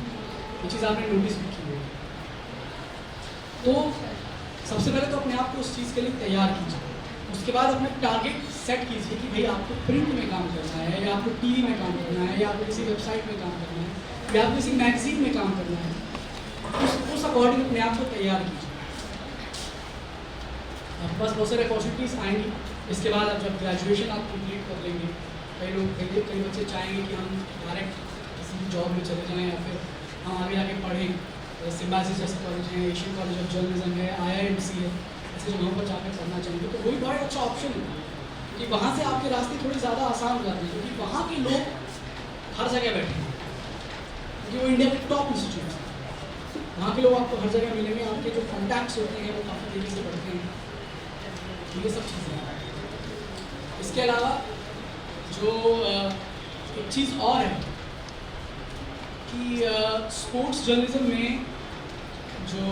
ये चीज़ आपने नोटिस भी की है। तो सबसे पहले तो अपने आप को उस चीज़ के लिए तैयार कीजिए। उसके बाद अपने टारगेट सेट कीजिए कि भाई आपको प्रिंट में काम करना है, या आपको टीवी में काम करना है, या आपको किसी वेबसाइट में काम करना है, या आपको किसी मैगजीन में काम करना है। उस अकॉर्डिंग अपने आप को तैयार कीजिए। आपके पास बहुत सारे अपॉर्चुनिटीज़ आएंगी। इसके बाद आप जब ग्रेजुएशन आप कंप्लीट कर लेंगे, कई बच्चे चाहेंगे कि हम डायरेक्ट किसी भी जॉब में चले जाएँ, या फिर हम आगे आके पढ़ें। सिम्बायोसिस जैसे कॉलेज है, एशियन कॉलेज ऑफ जर्नलिज्म है, IIMC है, ऐसे जगहों पर जाकर पढ़ना चाहेंगे तो वही बहुत अच्छा ऑप्शन है कि वहाँ से आपके रास्ते थोड़े ज़्यादा आसान हो जाते हैं, क्योंकि वहाँ के लोग हर जगह बैठे हैं, क्योंकि वो इंडिया के टॉप इंस्टीट्यूट हैं। वहाँ के लोग आपको हर जगह मिलेंगे, आपके जो कॉन्टैक्ट्स होते हैं वो काफ़ी तेज़ी से बढ़ते हैं, ये सब चीज़ें हैं। इसके अलावा जो एक चीज़ और है कि स्पोर्ट्स जर्नलिज्म में जो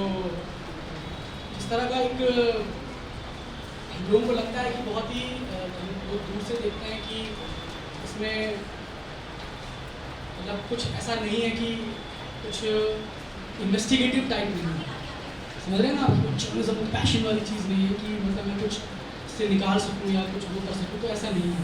इस तरह का एक लोगों को लगता है कि बहुत ही लोग दूर से देखते हैं कि इसमें मतलब कुछ ऐसा नहीं है कि कुछ इन्वेस्टिगेटिव टाइप नहीं है, समझ रहे हैं ना आप। कुछ जर्नलिज्म पैशन वाली चीज़ नहीं है कि मतलब मैं कुछ से निकाल सकूं या कुछ वो कर सकूं, तो ऐसा नहीं है।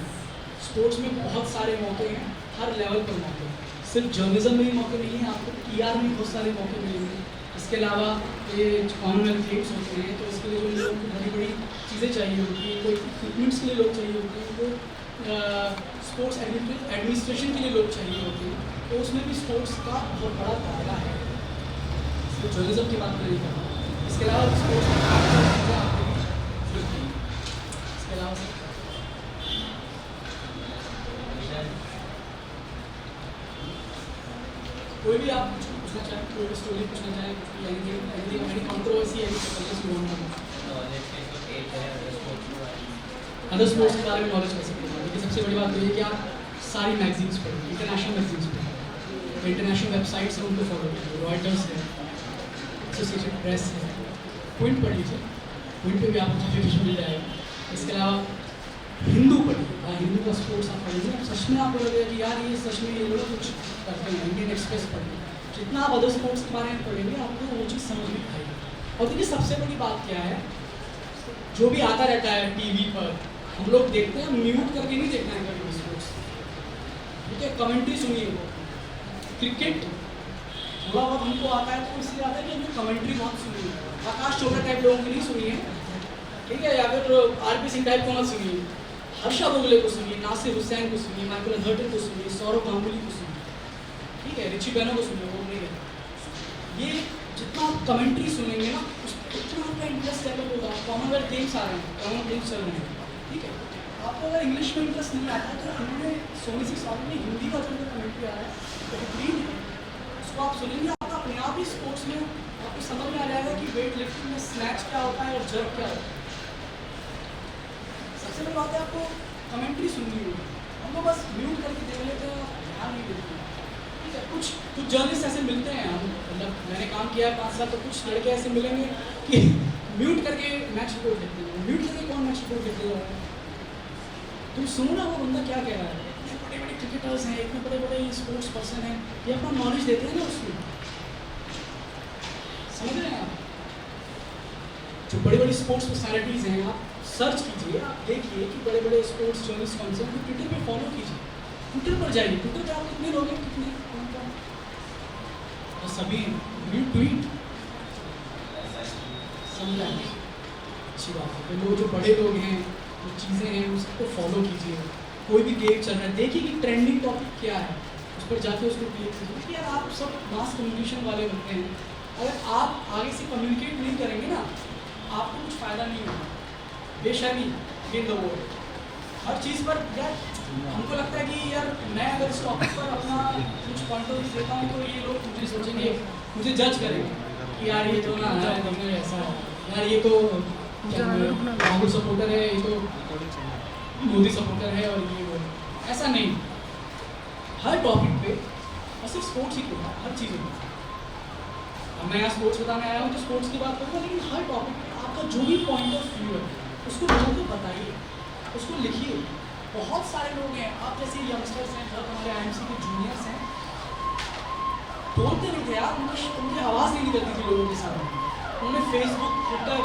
स्पोर्ट्स में बहुत सारे मौके हैं, हर लेवल पर मौके हैं। सिर्फ जर्नलिज्म में ही मौके नहीं हैं, आपको PR में बहुत सारे मौके मिलेंगे। इसके अलावा ये कॉमनवेल्थ गेम्स होते हैं, तो इसके लिए जो लोगों को बड़ी बड़ी चीज़ें चाहिए होती हैं, कोई इक्विपमेंट्स के लिए लोग चाहिए होते हैं, उनको स्पोर्ट्स एडमिनिस्ट्रेशन के लिए लोग चाहिए होते हैं, तो उसमें भी स्पोर्ट्स का बहुत बड़ा दायरा है। सिर्फ जर्नलिज्म की बात नहीं कर रहा। इसके अलावा स्पोर्ट्स इसके अलावा कोई भी आप पूछना चाहें, कोई भी स्टोरी पूछना चाहें, एनी कंट्रोवर्सी अदर स्पोर्ट्स के बारे में नॉलेज कर सकते हैं। लेकिन सबसे बड़ी बात तो ये कि आप सारी मैगजीन्स पढ़ें, इंटरनेशनल मैगजीन्स पढ़ें, इंटरनेशनल वेबसाइट्स हैं उनको फॉलो कीजिए, रॉयटर्स है, एसोसिएटेड प्रेस है, क्विंट पढ़ लीजिए, क्विंट पे भी आपको काफ़ी कुछ मिल जाएगा। इसके अलावा हिंदू पढ़िए, हिंदू का स्पोर्ट्स आप पढ़िए, सच में आपको लगेगा कि यार ये सच में ये लोग कुछ करते हैं। इंडियन एक्सप्रेस पढ़िए, जितना आप अदर स्पोर्ट्स के बारे में पढ़ेंगे आपको वो चीज़ समझ में आएगी। और देखिए सबसे बड़ी बात क्या है, जो भी आता रहता है टीवी पर हम लोग देखते हैं, म्यूट करके नहीं देखना है कभी स्पोर्ट्स, ठीक है। कमेंट्री सुनिए, वो क्रिकेट थोड़ा बहुत हमको आता है तो इसलिए आता है कि हमने कमेंट्री बहुत सुनी है। आकाश चोपड़ा टाइप लोगों की नहीं सुनी है, ठीक है, या फिर RP सिंह टाइप को मत सुनिए, हर्षा बोगले को सुनिए, नासिर हुसैन को सुनिए, माइकल अधर्टन को सुनिए, सौरभ गांगुली को सुनिए, ठीक है, रिची बैनो को सुनिए, वो नहीं है। ये जितना आप कमेंट्री सुनेंगे ना उतना आपका इंटरेस्ट लेवल होगा। कॉमनवेल्थ गेम्स आ रहे हैं, कॉमनवेल्थ गेम्स चल रहे हैं, ठीक है, आप आपको अगर इंग्लिश में इंटरेस्ट नहीं आता तो उन्होंने सोनी सिक्स में हिंदी का जो कमेंट्री आया है बेहतरीन है, उसको आप सुनेंगे आपको अपने आप ही स्पोर्ट्स में आपको समझ में आ जाएगा कि वेट लिफ्टिंग में स्नैच क्या होता है और जर्क क्या होता है। सबसे बड़ी बात है आपको कमेंट्री सुननी होगी, हमको बस म्यूट करके देख लेते हैं, ध्यान नहीं देते हैं। ठीक है, कुछ जर्नलिस्ट ऐसे मिलते हैं, हम मतलब मैंने काम किया है 5 साल, तो कुछ लड़के ऐसे मिलेंगे कि म्यूट करके मैच रिपोर्ट लिखते हैं। म्यूट करके कौन मैच रिपोर्ट लिखते हैं? तुम सुनो ना वो बंदा क्या कह रहा है। इतने बड़े बड़े क्रिकेटर्स हैं, इतने बड़े बड़े स्पोर्ट्स पर्सन हैं, ये अपना नॉलेज देते हैं ना उसमें, समझ रहे हैं आप? जो बड़ी बड़ी स्पोर्ट्स पर्सनैलिटीज़ हैं, आप सर्च कीजिए, आप देखिए कि बड़े बड़े स्पोर्ट्स जर्नलिस्ट कौन से हैं, ट्विटर पे फॉलो कीजिए, ट्विटर पर जाइए, ट्विटर पे आप कितने लोग हैं, कितने कौन और सभी ट्वीट समझ आए, अच्छी बात है। तो लोग जो बड़े लोग हैं, जो चीज़ें हैं, उसको फॉलो कीजिए। कोई भी गेम चल रहा है, देखिए कि ट्रेंडिंग टॉपिक क्या है, उस पर जाके उसको क्लिक कीजिए। यार आप सब मास कम्युनिकेशन वाले बनते हैं, अगर आप आगे से कम्युनिकेट नहीं करेंगे ना, आपको कुछ फ़ायदा नहीं होगा। बेशर्मी इन द वर्ल्ड, हर चीज़ पर यार हमको लगता है कि यार मैं अगर इस टॉपिक पर अपना कुछ पॉइंट ऑफ व्यू देता हूँ तो ये लोग मुझे सोचेंगे, मुझे जज करेंगे कि यार ये तो ना देखना ऐसा है, यार ये तो राहुल सपोर्टर है, ये तो मोदी सपोर्टर है, और ये वो। ऐसा नहीं, हर टॉपिक पे और सिर्फ स्पोर्ट्स ही क्यों, हर चीज़ में। अब मैं यहाँ स्पोर्ट्स बताने आया हूँ तो स्पोर्ट्स की बात करूँगा, लेकिन हर टॉपिक पे आपका जो भी पॉइंट ऑफ व्यू है उसको लोगों को बताइए, उसको लिखिए। बहुत सारे लोग हैं, आप जैसे यंगस्टर्स हैं, बहुत हमारे IMC के जूनियर्स हैं, बोलते नहीं थे यार, उनकी आवाज़ नहीं निकलती थी लोगों के सामने। उन्होंने फेसबुक, ट्विटर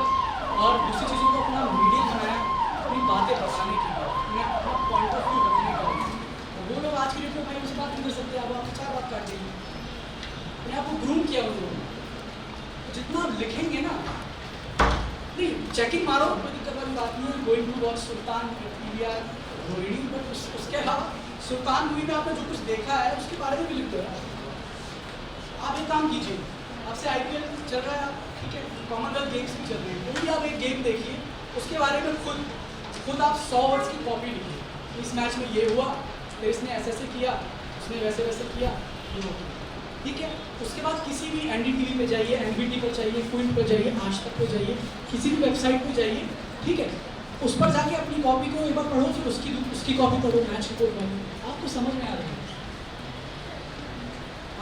और दूसरी चीज़ों को अपना मीडिया बनाया अपनी बातें बताने की, उन्हें अपना पॉइंट ऑफ व्यू रखने का। तो वो लोग आज की डेट में भाई उनसे बात नहीं कर सकते, अब आप 4 बात काट देंगे। अपने आप को ग्रूम किया उन लोगों ने। जितना आप लिखेंगे ना, नहीं चेकिंग मारो, कोई दिक्कत वाली बात नहीं है, going to watch Sultan PVR reading, but उसके अलावा सुल्तान मूवी में आपने जो कुछ देखा है उसके बारे में भी लिख दो। आप एक काम कीजिए, आपसे IPL चल रहा है, ठीक है, कॉमनवेल्थ गेम्स भी चल रहे हैं, तो भी आप एक गेम देखिए, उसके बारे में खुद आप 100 वर्ड्स की कॉपी लिखिए। इस मैच में ये हुआ, फिर इसने ऐसे किया, उसने वैसे किया, ये हो, ठीक है। उसके बाद किसी भी NDTV पे जाइए, NBT पर जाइए, क्विंट पर जाइए, आज तक पे जाइए, किसी भी वेबसाइट पे जाइए, ठीक है, उस पर जाके अपनी कॉपी को एक बार पढ़ो, फिर उसकी कॉपी पढ़ो मैच रिपोर्ट वाली, आपको समझ में आ रहा है,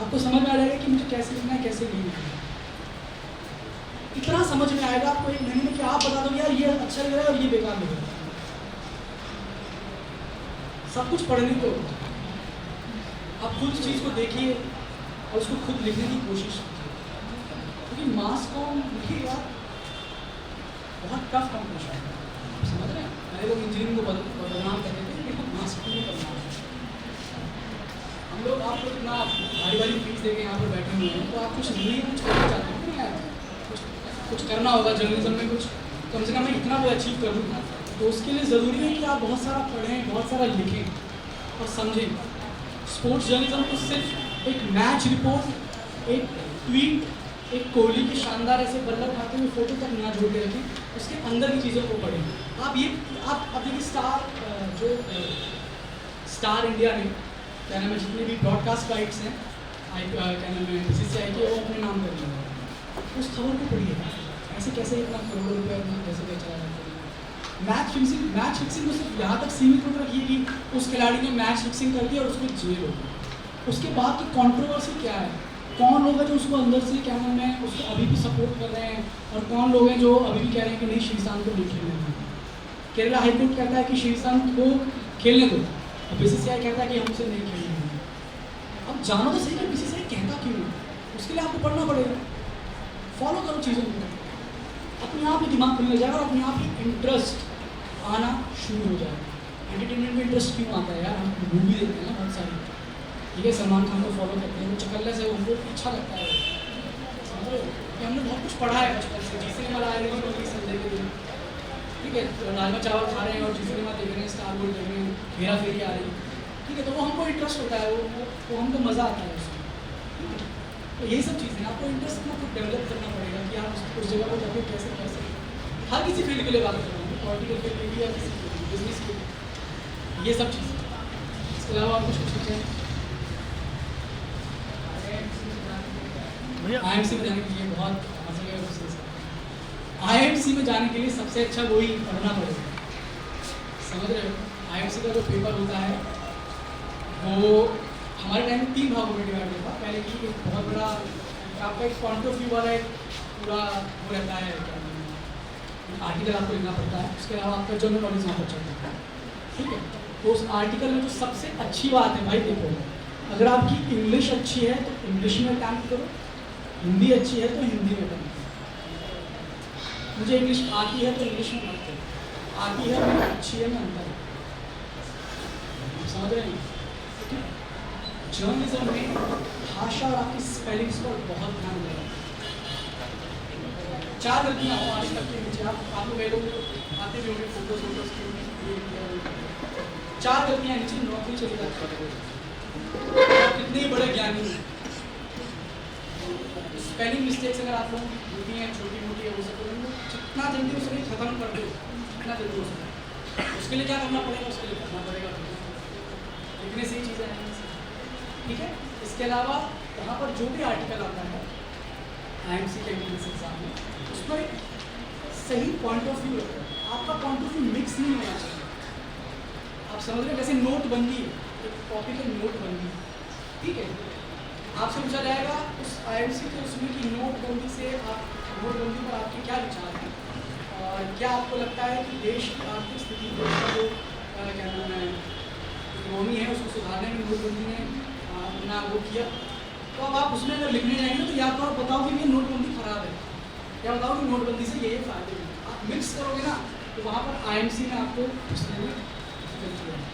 आपको समझ में आ जाएगा कि मुझे कैसे लिखना है, कैसे नहीं लिखना है। इतना समझ में आएगा आपको 1 महीने में कि आप बता दो यार ये अच्छा लग रहा है और ये बेकार लग रहा है। सब कुछ पढ़ने को, आप खुद चीज़ को देखिए और उसको खुद लिखने की कोशिश कीजिए, क्योंकि मास कॉम लिखिए यार बहुत टफ कॉम्पिटिशन है, समझ रहे हैं। पहले लोग इंजीनियरिंग को बदनाम करते थे, लेकिन मास कॉम नहीं बदनाम है। हम लोग आप लोग इतना भारी फीस देके यहाँ पर बैठे हुए हैं, तो आप कुछ नहीं कुछ करना चाहते हैं नहीं यार, कुछ करना होगा जर्नलिज्म में, कुछ कम से कम मैं इतना वो अचीव कर लूँ, तो उसके लिए ज़रूरी है कि आप बहुत सारा पढ़ें, बहुत सारा लिखें और समझें। स्पोर्ट्स जर्नलिज्म को सिर्फ एक मैच रिपोर्ट, एक ट्वीट, एक कोहली की शानदार ऐसे बल्ला उठाते हुए फोटो तक ना जोड़ के रखें, उसके अंदर की चीज़ों को पढ़ें। आप देखिए स्टार इंडिया ने क्या नाम है, जितने भी ब्रॉडकास्ट राइट्स हैं क्या नाम है BCCI के, वो अपने नाम कर लिया, उस खबर को पढ़िए, ऐसे कैसे इतना करोड़ों रुपये कैसे चला जाता है। मैच फिक्सिंग को सिर्फ यहाँ तक सीमित मत रखिए कि उस खिलाड़ी ने मैच फिक्सिंग कर दिया और उसको जेल हो गई, उसके बाद की कंट्रोवर्सी क्या है, कौन लोग हैं जो उसको अंदर से क्या नाम है उसको अभी भी सपोर्ट कर रहे हैं, और कौन लोग हैं जो अभी भी कह रहे हैं कि नहीं श्रीशांत को नहीं खेलने दें। केरला हाईकोर्ट कहता है कि श्रीशांत को खेलने दो, और BCCI कहता है कि हमसे नहीं खेलने देंगे। अब जानो तो सही कि BCCI कहता क्यों है, उसके लिए आपको पढ़ना पड़ेगा, फॉलो करो चीज़ों को, अपने आप ही दिमाग खुलने जाएगा और अपने आप ही इंटरेस्ट आना शुरू हो जाएगा। एंटरटेनमेंट में इंटरेस्ट क्यों आता है यार, हम मूवी देखते हैं ना बहुत सारी, ठीक है, सलमान खान को फॉलो करते हैं, वो चकल्ले से उनको अच्छा लगता है, समझ रहे हो कि हमने बहुत कुछ पढ़ा है बचपन से, जी सिनेमा ला रही है संडे के दिन, ठीक है, तो राजमा चावल खा रहे हैं और जी सिनेमा देख रहे हैं, स्टार गोल्ड देख रहे हैं, हेरा फेरी आ रही है, ठीक है, तो वो हमको इंटरेस्ट होता है, वो हमको मज़ा आता है उसमें, ठीक है। तो यही सब चीज़ें आपको इंटरेस्ट अपना खुद डेवलप करना पड़ेगा कि आप उस जगह पर जाके कैसे हर किसी फील्ड के लिए बात कर रहे हैं, पॉलिटिकल फील्ड के लिए या किसी बिजनेस के लिए, ये सब चीज़ें। इसके अलावा और कुछ पूछना चाहिए? IMC में जाने के लिए बहुत मजे का प्रोसेस है। IMC में जाने के लिए सबसे अच्छा वही पढ़ना पड़ेगा, समझ रहे हो? IMC का जो पेपर होता है वो हमारे टाइम में 3 भागों में डिवाइड होता है। पहले की एक बहुत बड़ा आपका एक पॉइंट ऑफ व्यू वाला एक पूरा वो रहता है, आर्टिकल आपको लिखना पड़ता है। उसके अलावा आपका जनरल नॉलेज वहाँ पर चलता है, ठीक है? तो उस आर्टिकल में जो सबसे अच्छी बात है भाई, देखो, अगर आपकी इंग्लिश अच्छी है तो इंग्लिश में काम करो, हिंदी अच्छी है तो हिंदी में काम करो। मुझे इंग्लिश आती है तो इंग्लिश में मत करो, आती है और अच्छी है मैं अंतर समझ रहे हैं? जर्नलिज्म में भाषा और आपकी स्पेलिंग्स पर बहुत ध्यान देना। 4 गलतियाँ हो आज तक के नीचे, आप लोग लोग आते भी होंगे फोटोज वोटोज, 4 गलतियाँ नीचे नौकरी चली जाती है। कितने बड़े ज्ञानी हैं, स्पेलिंग मिस्टेक्स अगर आप लोग होती हैं, छोटी मोटी हो सकती है, जितना जल्दी हो सके खत्म कर दो, जितना जल्दी हो सके। उसके लिए क्या करना पड़ेगा? उसके लिए करना पड़ेगा, इतनी सही चीज़ें हैं, ठीक है? इसके अलावा यहाँ पर जो भी आर्टिकल आता है IMC के एंट्रेंस एग्जाम में, उस पर एक सही पॉइंट ऑफ व्यू रखो। आपका पॉइंट ऑफ व्यू मिक्स नहीं होना चाहिए। आप समझ रहे हैं? जैसे नोटबंदी है, एक टॉपिक है नोटबंदी, ठीक है? आपसे पूछा जाएगा उस IMC के उसमें कि नोटबंदी से आप, नोटबंदी पर आपके क्या विचार हैं, और क्या आपको लगता है कि देश की आर्थिक स्थिति को जो क्या नाम है इकोनॉमी है उसको सुधारने में नोटबंदी ने ना वो किया? तो अब आप उसमें अगर लिखने जाएंगे तो या तो आप बताओ कि ये नोटबंदी खराब है, या बताओ कि नोटबंदी से ये फायदे हैं। आप मिक्स करोगे ना तो वहाँ पर IMC में आपको पूछने में दिक्कत होगी,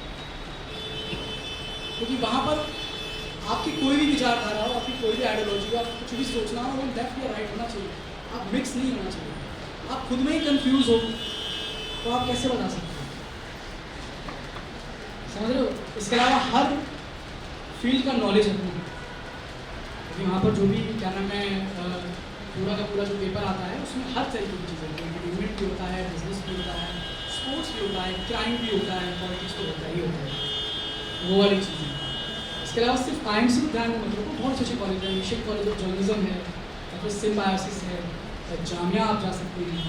क्योंकि वहाँ पर आपकी कोई भी विचारधारा हो, आपकी कोई भी आइडियोलॉजी हो, आपको कुछ भी सोचना हो, वो लेफ्ट या राइट होना चाहिए, आप मिक्स नहीं होना चाहिए। आप खुद में ही कंफ्यूज हो तो आप कैसे बता सकते हो? समझ रहे हो? इसके अलावा हर फील्ड का नॉलेज रखना, क्योंकि वहाँ पर जो भी क्या नाम है पूरा का पूरा जो पेपर आता है उसमें हर तरीके की चीज़ें, एंटरटेनमेंट भी होता है, बिजनेस भी होता है, स्पोर्ट्स भी होता है, क्राइम भी होता है, पॉलिटिक्स तो होता ही होता है, वो वाली चीज़ें। इसके अलावा सिर्फ IMC को ध्यान में मत रखो, बहुत अच्छे कॉलेज है, एशियन कॉलेज ऑफ जर्नलिज्म है, या फिर सिम्बायोसिस है, जामिया आप जा सकते हैं,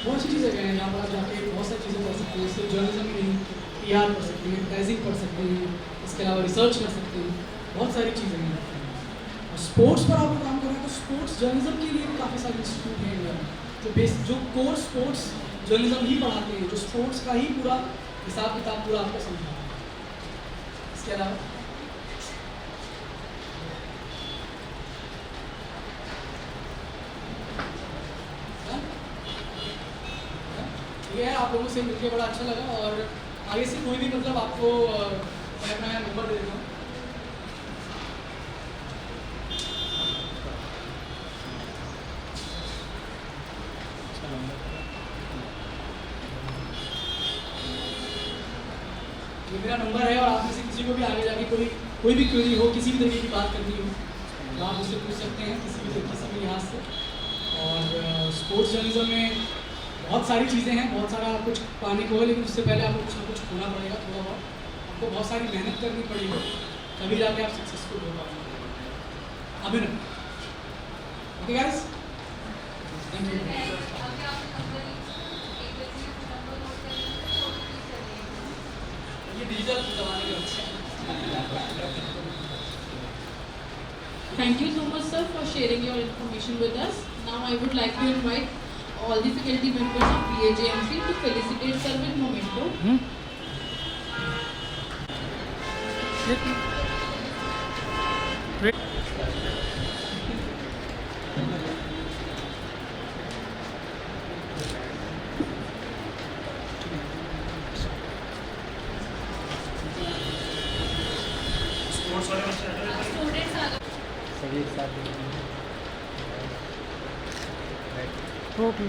बहुत अच्छी चीज़ें हैं जहाँ पर आप जाके बहुत सारी चीज़ें कर सकते हैं। सिर्फ जर्नलिज्म ही नहीं, PR कर सकते हैं, एडवर्टाइजिंग कर सकते हैं, इसके अलावा रिसर्च कर सकते हैं, बहुत सारी चीज़ें हैं। और स्पोर्ट्स पर आपको काम करना है तो स्पोर्ट्स जर्नलिज्म के लिए भी काफ़ी सारे इंस्टीट्यूट हैं इंडिया में जो कोर स्पोर्ट्स जर्नलिज्म ही पढ़ाते हैं, जो स्पोर्ट्स का ही पूरा हिसाब किताब पूरा आपको समझाते हैं। इसके अलावा ये है, आप लोगों से मिलकर बड़ा अच्छा लगा, और आगे से कोई भी मतलब आपको मैं अपना नंबर दे देता हूँ। ये मेरा नंबर है, और आप में से किसी को भी आगे जाके कोई भी क्वेरी हो, किसी भी तरीके की बात करनी हो तो आप उससे पूछ सकते हैं किसी भी लिहाज से। और स्पोर्ट्स जर्नलिज्म में बहुत सारी चीज़ें हैं, बहुत सारा कुछ पाने को है, लेकिन उससे पहले आपको कुछ ना कुछ खोना पड़ेगा, थोड़ा बहुत आपको बहुत सारी मेहनत करनी पड़ेगी, तभी जाके आप सक्सेसफुल हो पाएंगे। अभिनव, ओके गाइस, थैंक यू। ये डिजिटल ज़माने के बच्चे हैं। Thank you so much, sir, for sharing your information with us. Now I would like to invite all the faculty members of BAJMC to felicitate sir with memento. Sports वाले बच्चे आ रहे हैं। Students are सभी एक साथ okay.